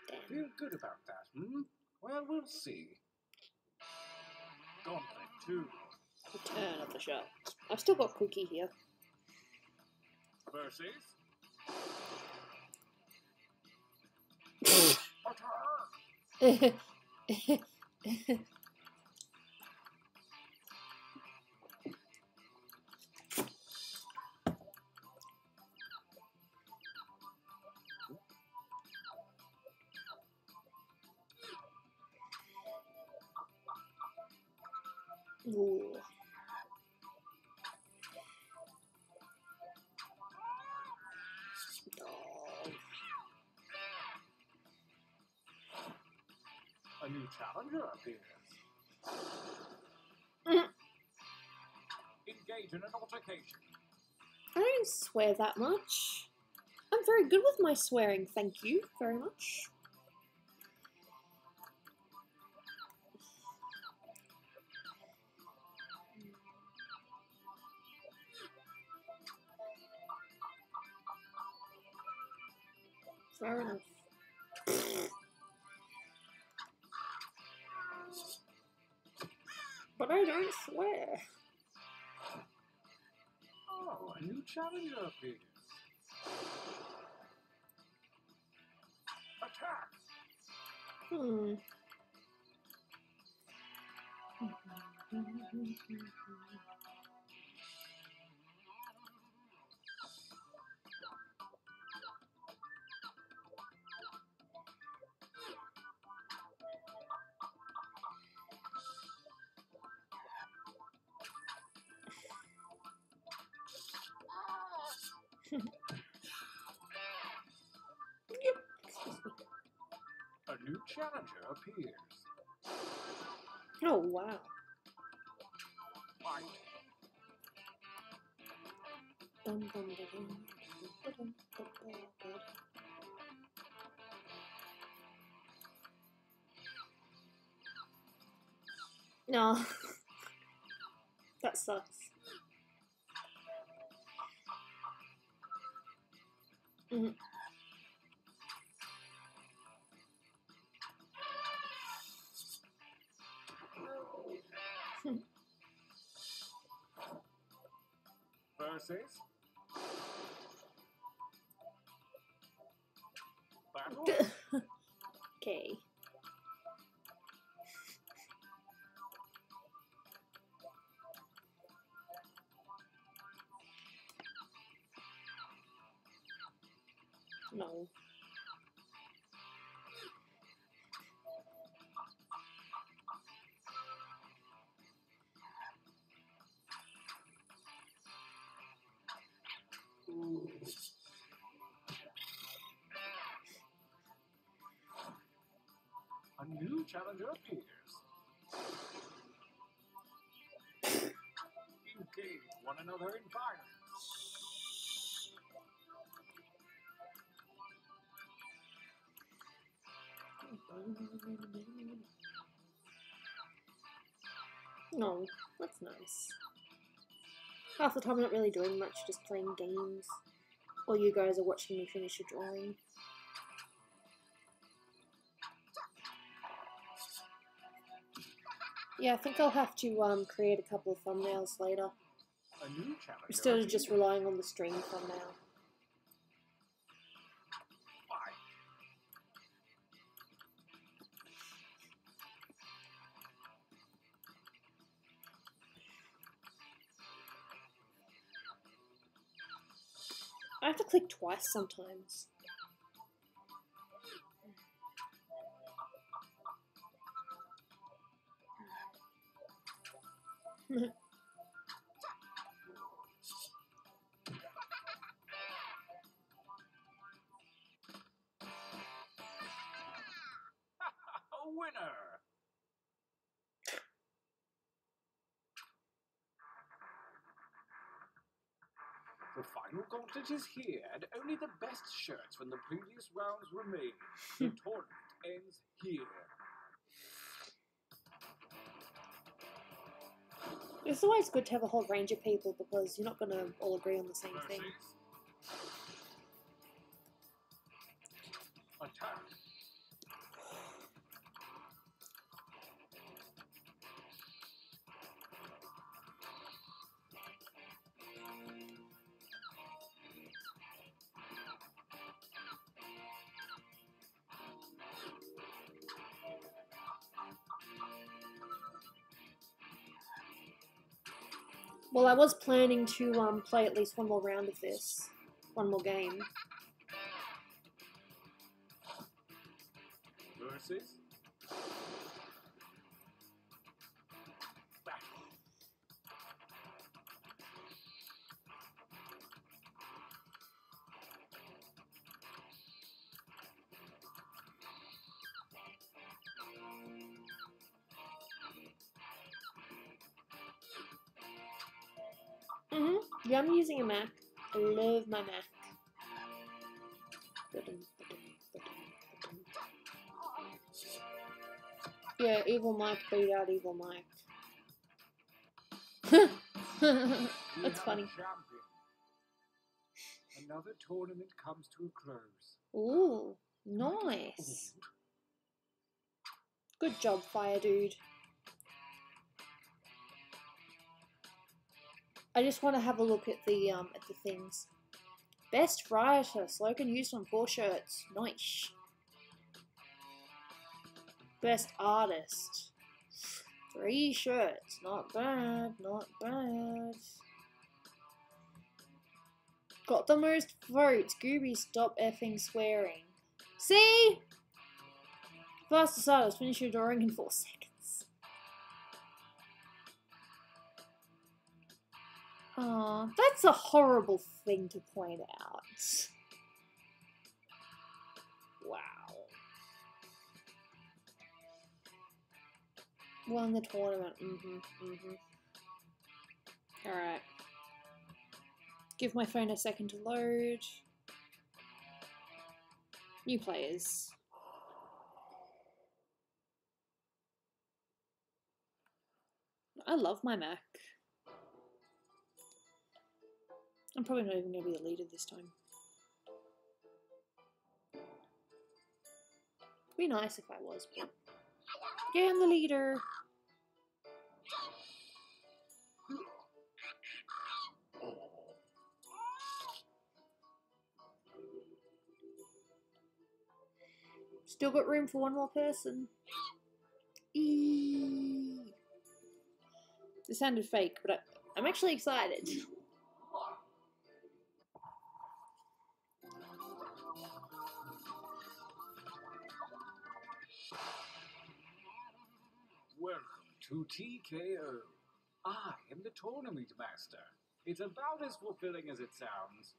Speaker 1: Damn.
Speaker 2: Feel good about that, hmm? Well, we'll see. Gauntlet 2.
Speaker 1: Return of the Sharks. I've still got Cookie here.
Speaker 2: Versus...
Speaker 1: Ooh.
Speaker 2: A new challenger appears. Engage in an altercation.
Speaker 1: I don't swear that much. I'm very good with my swearing, thank you very much. Fair enough. But I don't swear.
Speaker 2: Oh, a new challenger appears. Attack! A new challenger appears.
Speaker 1: Oh, wow.
Speaker 2: Fight.
Speaker 1: Dum, dum, dum, dum, dum, dum, dum, dum. No. That sucks.
Speaker 2: Versus... Battle?
Speaker 1: Okay. No.
Speaker 2: challenger appears. Engage one another in violence.
Speaker 1: No, that's nice. Half the time I'm not really doing much, just playing games. Or you guys are watching me finish a drawing. Yeah, I think I'll have to create a couple of thumbnails later.
Speaker 2: A new challenger
Speaker 1: Instead of just relying on the stream thumbnail. I have to click twice sometimes.
Speaker 2: A winner! The final gauntlet is here, and only the best shirts from the previous rounds remain. The tournament ends here.
Speaker 1: It's always good to have a whole range of people because you're not going to all agree on the same thing.
Speaker 2: Attack.
Speaker 1: Well, I was planning to play at least one more round of this. One more game.
Speaker 2: Versus battle.
Speaker 1: Yeah, I'm using a Mac. I love my Mac. Yeah, evil Mike beat out evil Mike. That's funny.
Speaker 2: Another tournament comes to a close.
Speaker 1: Ooh, nice. Good job, Fire Dude. I just want to have a look at the things. Best writer, slogan used on 4 shirts. Nice. Best artist. 3 shirts. Not bad, not bad. Got the most votes. Gooby, stop effing swearing. See? Fastest artist, finish your drawing in 4 seconds. Aw, that's a horrible thing to point out. Wow. Won the tournament. Alright. Give my phone a second to load. New players. I love my Mac. I'm probably not even going to be the leader this time. It'd be nice if I was, but... Yeah, I'm the leader. Still got room for one more person. Eee. It sounded fake, but I'm actually excited.
Speaker 2: Welcome to TKO. I am the tournament master. It's about as fulfilling as it sounds.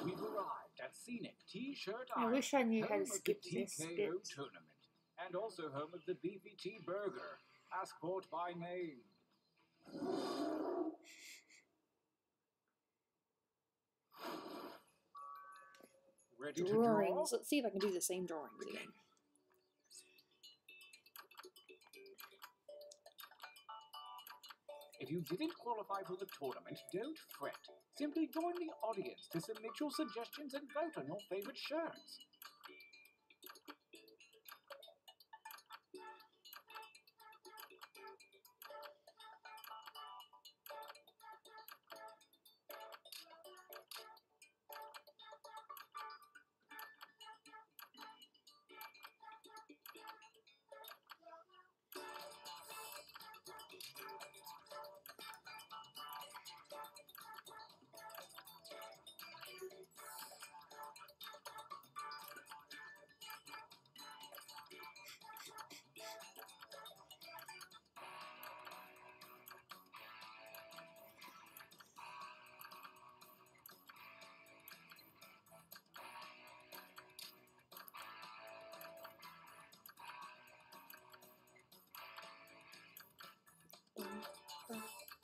Speaker 2: We've arrived at scenic T-shirt
Speaker 1: I
Speaker 2: Island,
Speaker 1: wish I knew how to
Speaker 2: home of
Speaker 1: skip
Speaker 2: the
Speaker 1: this
Speaker 2: TKO
Speaker 1: bit.
Speaker 2: tournament. and also home of the BVT burger. Ask for it by name. Ready to draw?
Speaker 1: Drawings. Let's see if I can do the same drawings again.
Speaker 2: If you didn't qualify for the tournament, don't fret. Simply join the audience to submit your suggestions and vote on your favorite shirts.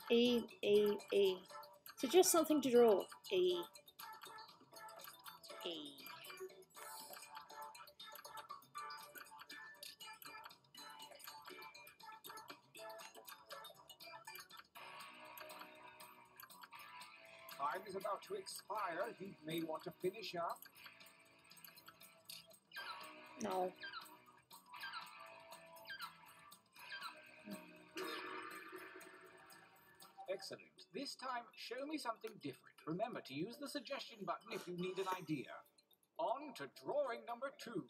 Speaker 1: A. Suggest something to draw. A.
Speaker 2: Time is about to expire. You may want to finish up.
Speaker 1: No.
Speaker 2: Excellent. This time, show me something different. Remember to use the suggestion button if you need an idea. On to drawing number 2.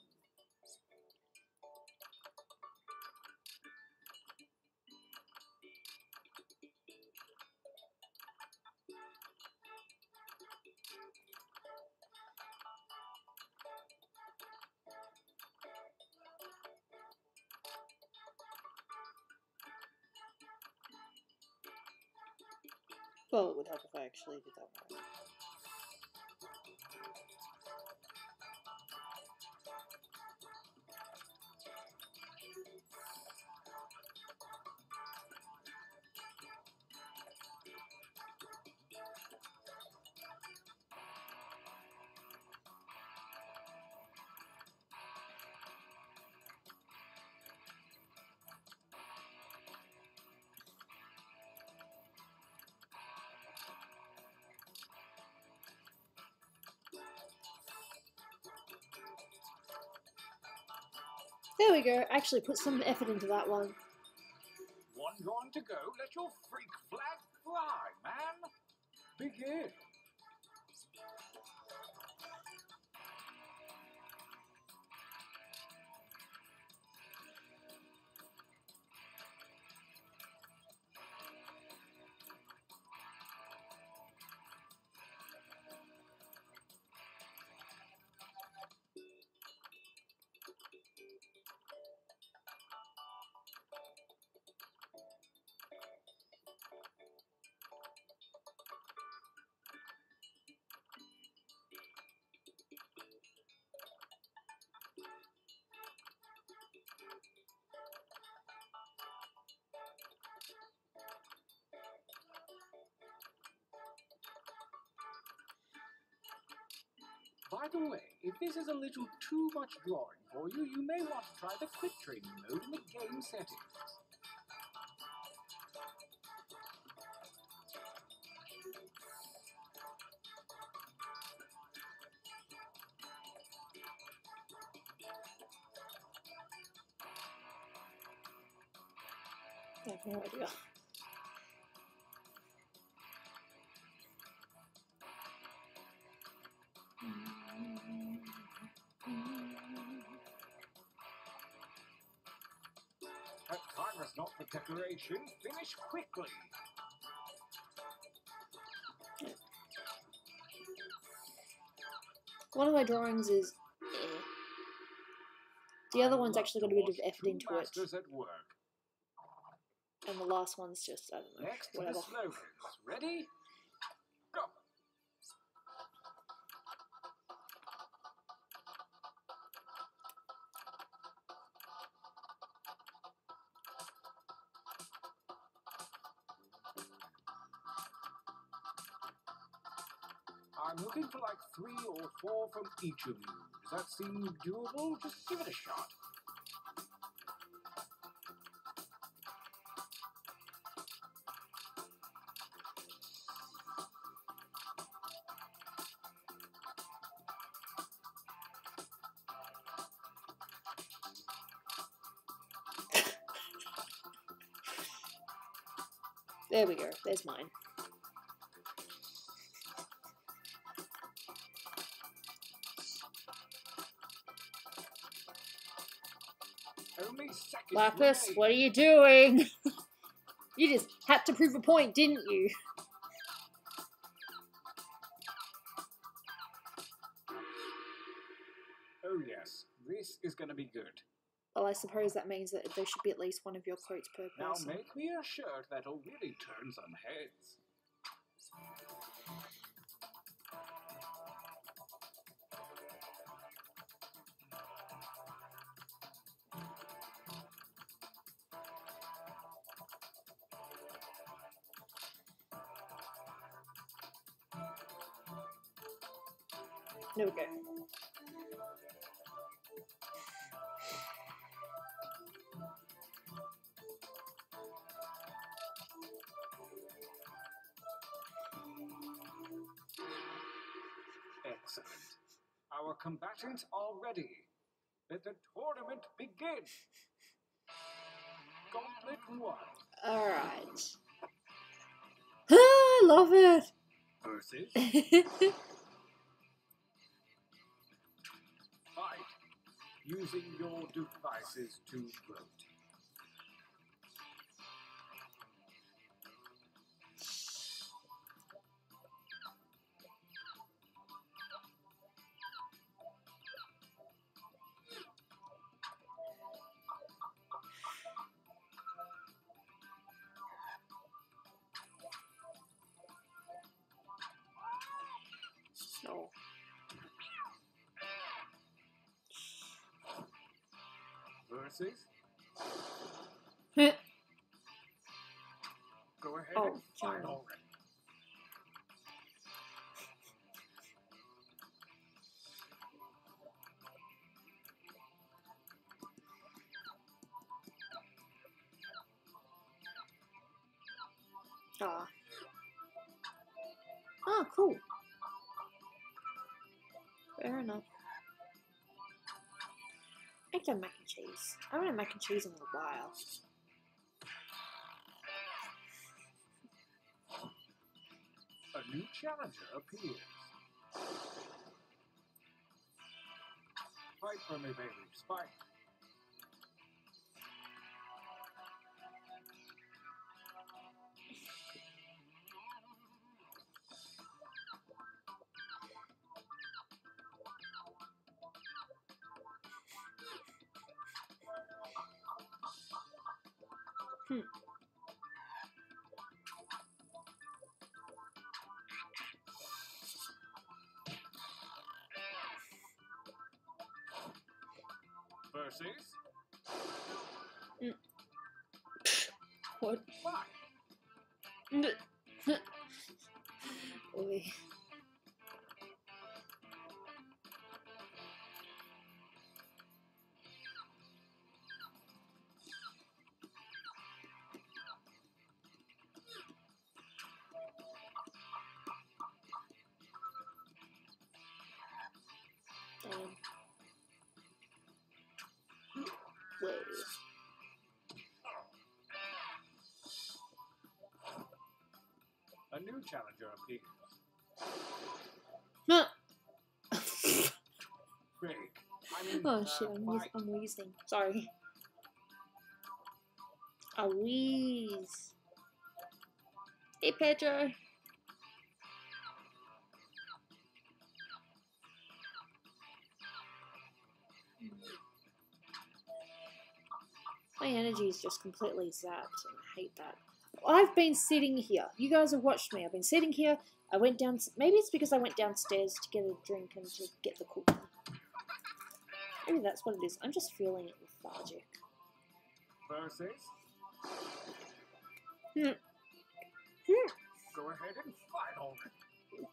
Speaker 1: Well, it would help if I actually did that right. There we go. Actually put some effort into that one.
Speaker 2: One drawing to go. Let your freak flag fly, man. Begin. By the way, if this is a little too much drawing for you, you may want to try the quick training mode in the game settings.
Speaker 1: I have no idea.
Speaker 2: Time is not for decoration. Finish quickly.
Speaker 1: One of my drawings is the other one's actually got a bit of effort into it.
Speaker 2: At work.
Speaker 1: And the last one's just, I don't know,
Speaker 2: Next to
Speaker 1: whatever.
Speaker 2: the slogans. Ready? Go. I'm looking for like 3 or 4 from each of you. Does that seem doable? Just give it a shot.
Speaker 1: There we go. There's mine.
Speaker 2: Only seconds
Speaker 1: Marcus,
Speaker 2: remaining.
Speaker 1: what are you doing? You just had to prove a point, didn't you?
Speaker 2: Oh yes, this is going to be good.
Speaker 1: Well, I suppose that means that there should be at least one of your quotes per
Speaker 2: Now
Speaker 1: person.
Speaker 2: make me a shirt that'll really turn some heads.
Speaker 1: There we go.
Speaker 2: Excellent. Our combatants are ready. Let the tournament begin. Gauntlet 1
Speaker 1: Alright. I love it!
Speaker 2: versus fight using your devices to vote.
Speaker 1: No.
Speaker 2: Versus go ahead
Speaker 1: Oh,
Speaker 2: and fight
Speaker 1: sorry.
Speaker 2: already.
Speaker 1: Ah. Oh, cool. Fair enough. I like mac and cheese. I haven't had mac and cheese in a while.
Speaker 2: A new challenger appears. Fight for me, baby. Fight. Versus
Speaker 1: What?
Speaker 2: fight.
Speaker 1: Oi. Damn. Whoa.
Speaker 2: A new challenger appears.
Speaker 1: Huh.
Speaker 2: Big. I mean,
Speaker 1: Oh shit, I'm wheezing. Sorry. I wheeze. Hey Pedro. My energy is just completely zapped, and I hate that. I've been sitting here. You guys have watched me. I've been sitting here. I went down. Maybe it's because I went downstairs to get a drink and to get the cookie. Maybe that's what it is. I'm just feeling lethargic.
Speaker 2: Versus go ahead and fight already.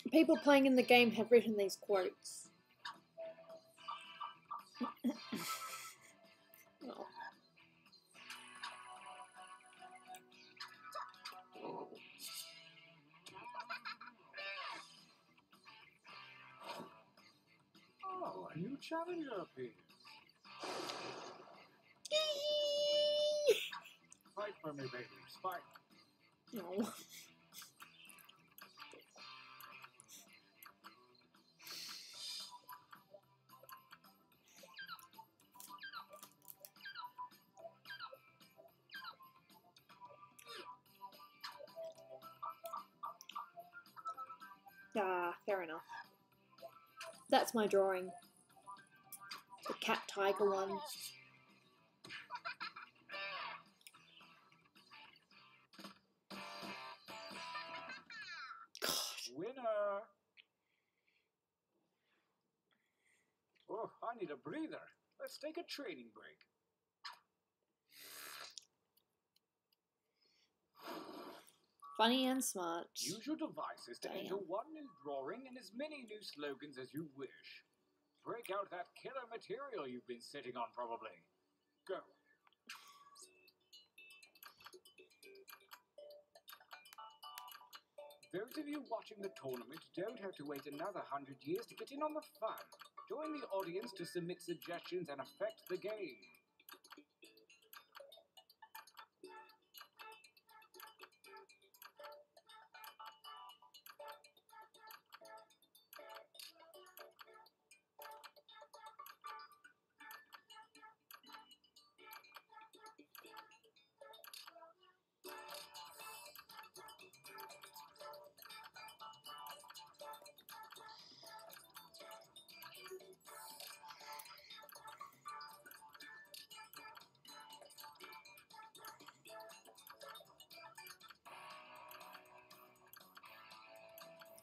Speaker 1: People playing in the game have written these quotes. Oh.
Speaker 2: Oh, a new challenger appears. Fight for me, baby. Fight.
Speaker 1: No. Ah, fair enough. That's my drawing. The cat tiger one. God.
Speaker 2: Winner. Oh, I need a breather. Let's take a training break.
Speaker 1: Funny and smart.
Speaker 2: Use your devices to
Speaker 1: Damn.
Speaker 2: enter one new drawing and as many new slogans as you wish. Break out that killer material you've been sitting on, probably. Go. Those of you watching the tournament don't have to wait another 100 years to get in on the fun. Join the audience to submit suggestions and affect the game.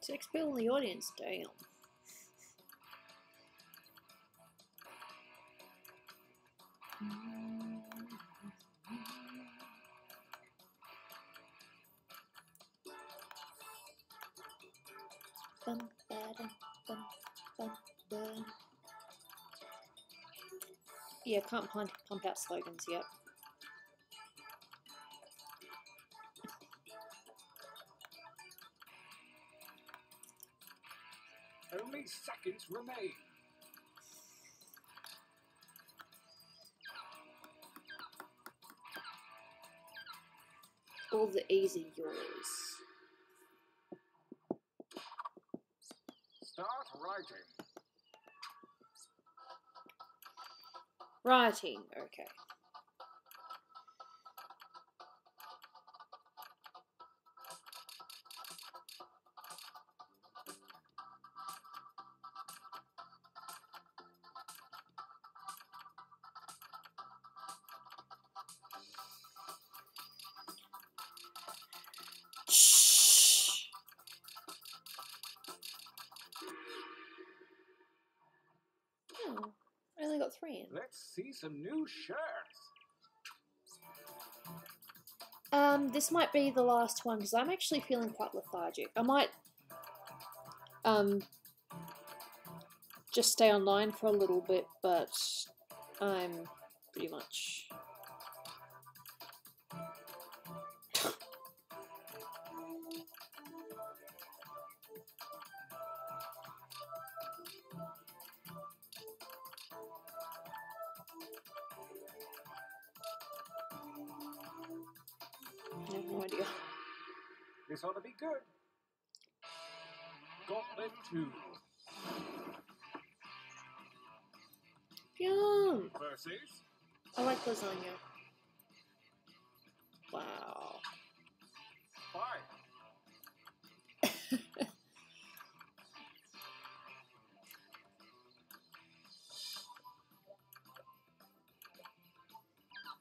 Speaker 1: Six people in the audience, damn. Bum, ba-dum, bum, bum, bum. Yeah, can't pump out slogans yet.
Speaker 2: Only seconds remain.
Speaker 1: All the easy yours.
Speaker 2: Start writing.
Speaker 1: Writing, okay. Oh, I only got 3 in.
Speaker 2: Let's see some new shirts.
Speaker 1: This might be the last one because I'm actually feeling quite lethargic. I might just stay online for a little bit, but I'm pretty much I have no idea.
Speaker 2: This ought to be good. Gauntlet 2.
Speaker 1: Yum!
Speaker 2: Versus
Speaker 1: I like lasagna. Wow.
Speaker 2: 5.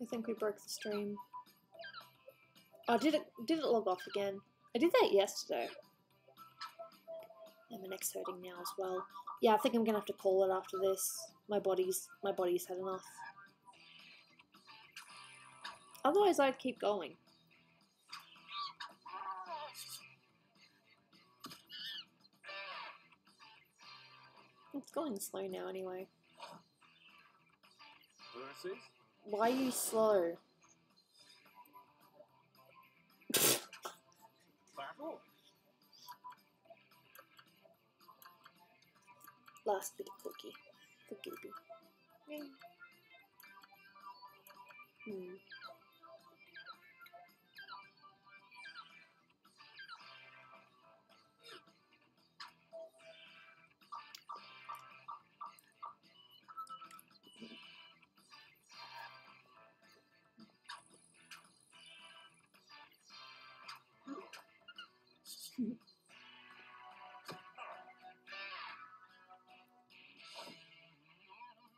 Speaker 1: I think we broke the stream. Oh, did it log off again? I did that yesterday. Damn my neck's hurting now as well. Yeah, I think I'm gonna have to call it after this. My body's had enough. Otherwise, I'd keep going. It's going slow now anyway.
Speaker 2: Versus
Speaker 1: Why are you slow?
Speaker 2: battle.
Speaker 1: Last bit of cookie for Gooby. Yeah.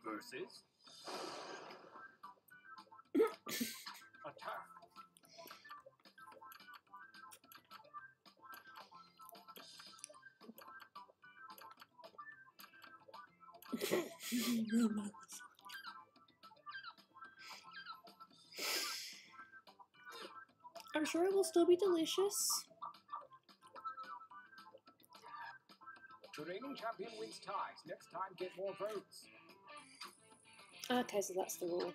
Speaker 2: Versus attack.
Speaker 1: I'm sure it will still be delicious.
Speaker 2: The reigning champion wins ties. Next time, get more votes.
Speaker 1: Okay, so that's the rule.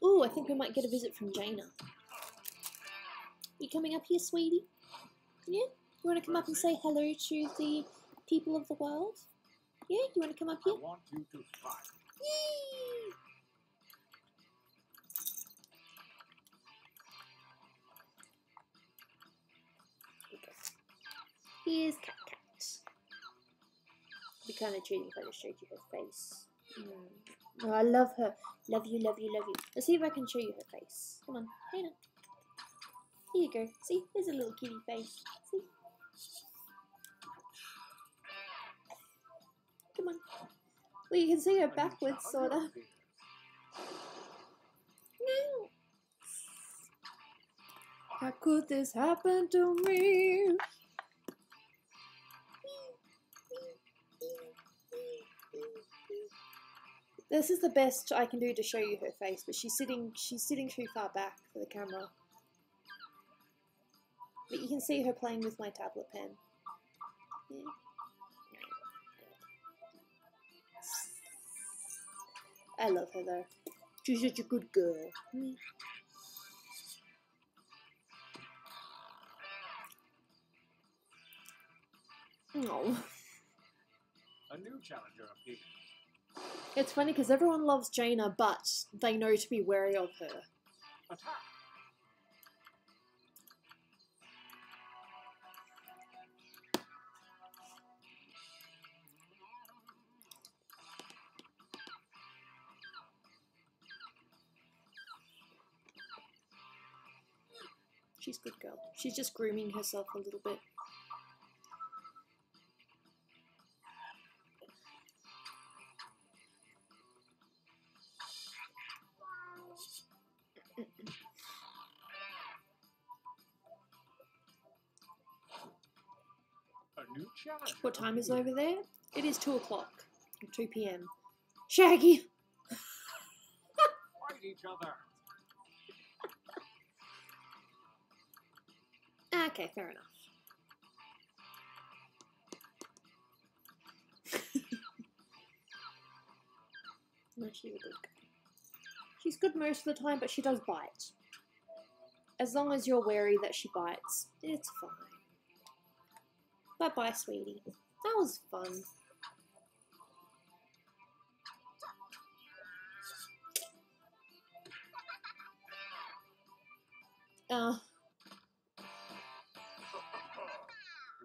Speaker 1: Ooh, I think we might get a visit from Jaina. You coming up here, sweetie? Yeah? You want to come up and say hello to the people of the world? Yeah? You want to come up here?
Speaker 2: I want you to fight.
Speaker 1: Yay! Okay. Here's Cat Cat. It'd be kind of cheating if I just showed you her face. Oh, I love her. Love you, love you, love you. Let's see if I can show you her face. Come on, Jaina. Here you go. See, there's a little kitty face. See? Come on. Well, you can see her backwards, sort of. No. How could this happen to me? This is the best I can do to show you her face, but she's sitting too far back for the camera. But you can see her playing with my tablet pen. Yeah. I love her though. She's such a good girl. Oh.
Speaker 2: A new challenger appears.
Speaker 1: It's funny because everyone loves Jaina, but they know to be wary of her.
Speaker 2: Attack.
Speaker 1: She's a good girl. She's just grooming herself a little bit.
Speaker 2: A new challenger.
Speaker 1: What time is it over there? It is 2 o'clock. 2 p.m. Shaggy!
Speaker 2: Fight each other.
Speaker 1: Okay, fair enough. No, she's a good girl. She's good most of the time, but she does bite. As long as you're wary that she bites, it's fine. Bye-bye, sweetie. That was fun.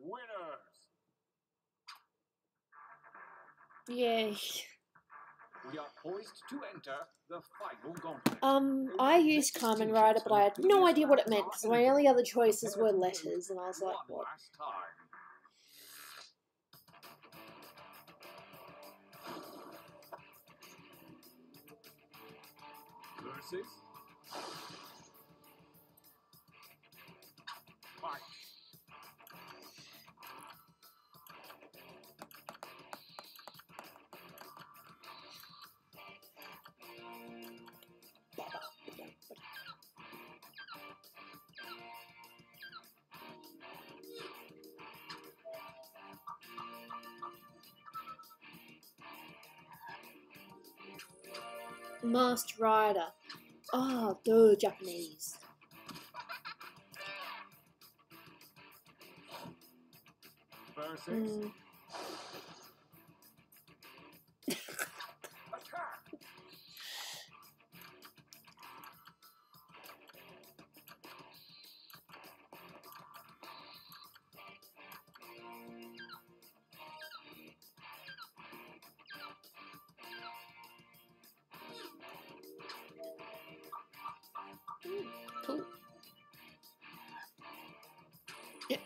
Speaker 2: Winners.
Speaker 1: Yay.
Speaker 2: We are poised to enter the final gauntlet.
Speaker 1: I used Carmen Rider, but I had no idea what it meant, because my only other choices were letters, and I was like,
Speaker 2: One
Speaker 1: what?
Speaker 2: last time. Versus fight.
Speaker 1: Masked Rider. Oh, duh, Japanese.
Speaker 2: Versus attack.
Speaker 1: Cool. Yeah.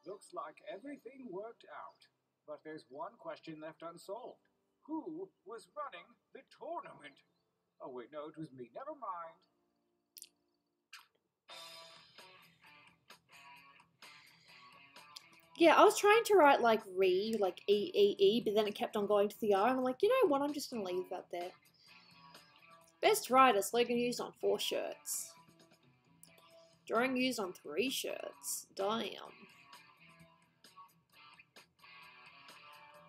Speaker 2: Looks like everything worked out. But there's one question left unsolved. Who was running the tournament? Oh, wait, no, it was me. Never mind.
Speaker 1: Yeah, I was trying to write like like E, but then it kept on going to the R, and I'm like, you know what, I'm just going to leave that there. Best rider, slogan used on 4 shirts. Drawing used on 3 shirts. Damn.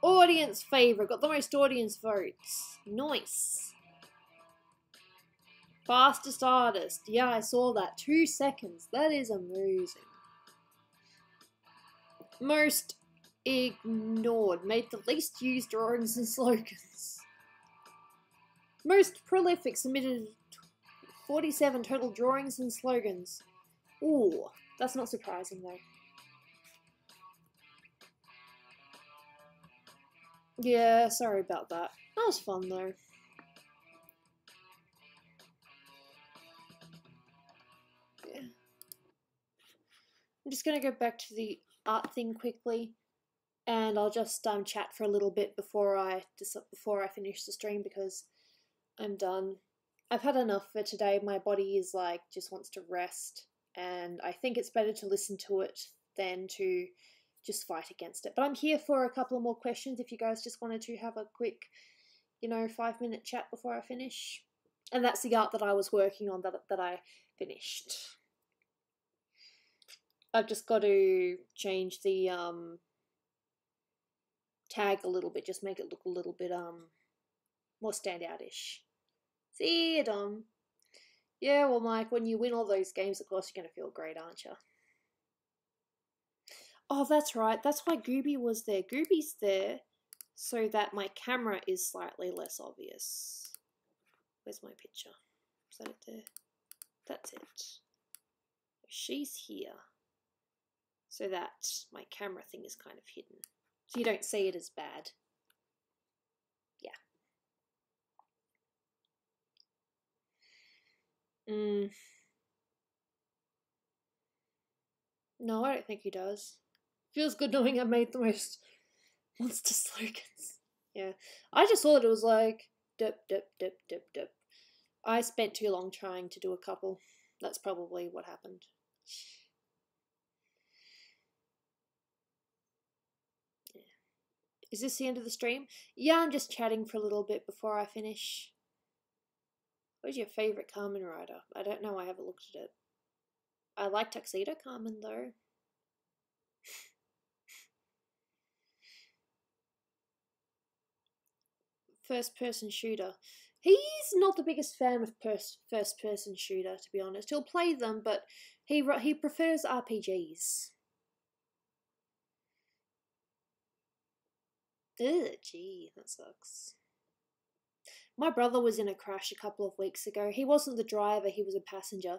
Speaker 1: Audience favorite, got the most audience votes. Nice. Fastest artist, yeah, I saw that. 2 seconds, that is amazing. Most ignored, made the least used drawings and slogans. Most prolific, submitted 47 total drawings and slogans. Ooh, that's not surprising though. Yeah, sorry about that. That was fun though. Yeah. I'm just gonna go back to the art thing quickly, and I'll just chat for a little bit before I finish the stream because I'm done. I've had enough for today. My body is like just wants to rest, and I think it's better to listen to it than to just fight against it. But I'm here for a couple of more questions if you guys just wanted to have a quick, 5-minute chat before I finish. And that's the art that I was working on that I finished. I've just got to change the tag a little bit, just make it look a little bit more standout-ish. See you, Dom. Yeah, well, Mike, when you win all those games, of course you're going to feel great, aren't you? Oh, that's right. That's why Gooby was there. Gooby's there so that my camera is slightly less obvious. Where's my picture? Is that it there? That's it. She's here so that my camera thing is kind of hidden. So you don't see it as bad. Yeah. No, I don't think he does. Feels good knowing I made the most monster slogans. Yeah. I just thought it was like, dip, dip, dip, dip, dip. I spent too long trying to do a couple. That's probably what happened. Yeah. Is this the end of the stream? Yeah, I'm just chatting for a little bit before I finish. What's your favourite Carmen rider? I don't know, I haven't looked at it. I like Tuxedo Carmen though. First-person shooter. He's not the biggest fan of first-person shooter, to be honest. He'll play them, but he prefers RPGs. Ugh, gee, that sucks. My brother was in a crash a couple of weeks ago. He wasn't the driver, he was a passenger.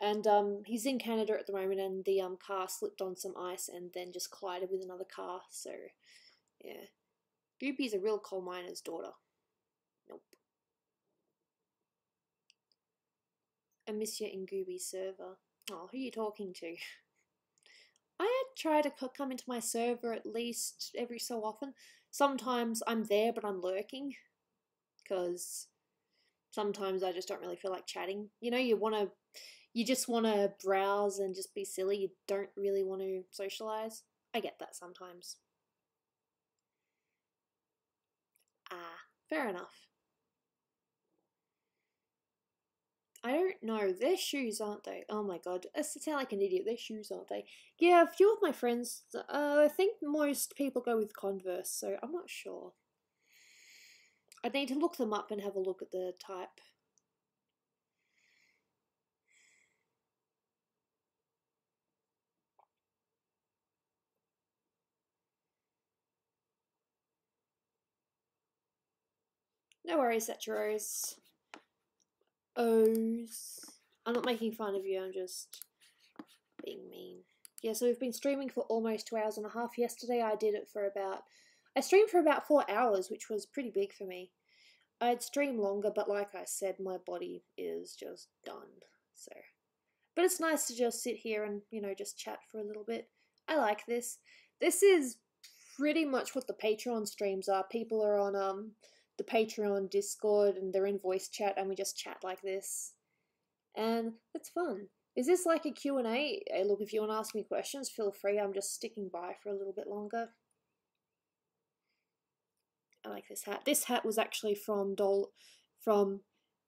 Speaker 1: And he's in Canada at the moment, and the car slipped on some ice and then just collided with another car. So, yeah. Goopy's a real coal miner's daughter. Nope. I miss you in Gooby's server. Oh, who are you talking to? I try to come into my server at least every so often. Sometimes I'm there, but I'm lurking. Because sometimes I just don't really feel like chatting. You just want to browse and just be silly. You don't really want to socialize. I get that sometimes. Ah, fair enough. I don't know. They're shoes, aren't they? Oh my god. I sound like an idiot. They're shoes, aren't they? Yeah, a few of my friends, I think most people go with Converse, so I'm not sure. I'd need to look them up and have a look at the type. No worries, Saturos. O's. I'm not making fun of you, I'm just being mean. Yeah, so we've been streaming for almost 2 hours and a half. Yesterday I streamed for about 4 hours, which was pretty big for me. I'd stream longer, but like I said, my body is just done. So, but it's nice to just sit here and, just chat for a little bit. I like this. This is pretty much what the Patreon streams are. People are on the Patreon Discord and they're in voice chat and we just chat like this. And it's fun. Is this like a Q&A? Hey, look, if you want to ask me questions, feel free. I'm just sticking by for a little bit longer. I like this hat. This hat was actually from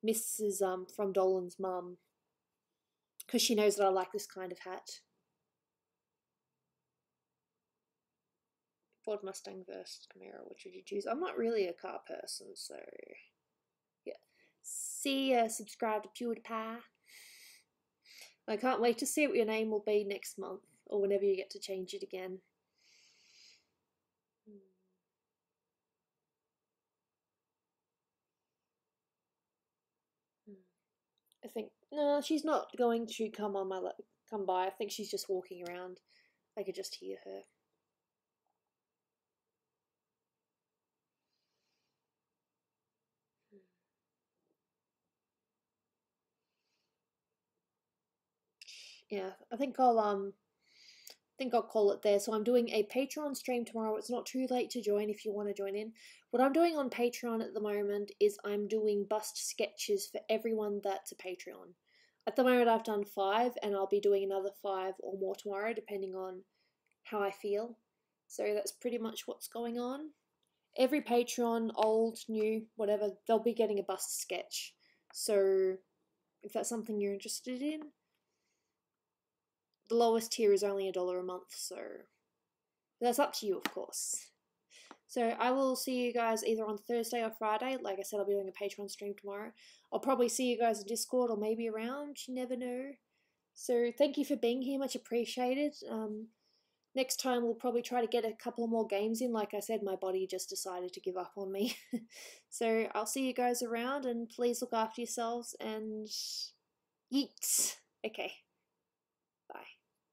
Speaker 1: Mrs. from Dolan's mum, because she knows that I like this kind of hat. Ford Mustang versus Camaro, which would you choose? I'm not really a car person, so yeah. See, subscribe to PewDiePie. I can't wait to see what your name will be next month, or whenever you get to change it again. I think no, she's not going to come by. I think she's just walking around. I could just hear her. Yeah, I think I'll call it there. So I'm doing a Patreon stream tomorrow. It's not too late to join if you want to join in. What I'm doing on Patreon at the moment is I'm doing bust sketches for everyone that's a Patreon. At the moment I've done 5 and I'll be doing another 5 or more tomorrow depending on how I feel. So that's pretty much what's going on. Every Patreon, old, new, whatever, they'll be getting a bust sketch. So if that's something you're interested in, the lowest tier is only $1 a month, so that's up to you, of course. So I will see you guys either on Thursday or Friday. Like I said, I'll be doing a Patreon stream tomorrow. I'll probably see you guys in Discord or maybe around. You never know. So thank you for being here. Much appreciated. Next time we'll probably try to get a couple more games in. Like I said, my body just decided to give up on me. So I'll see you guys around and please look after yourselves and yeets. Okay.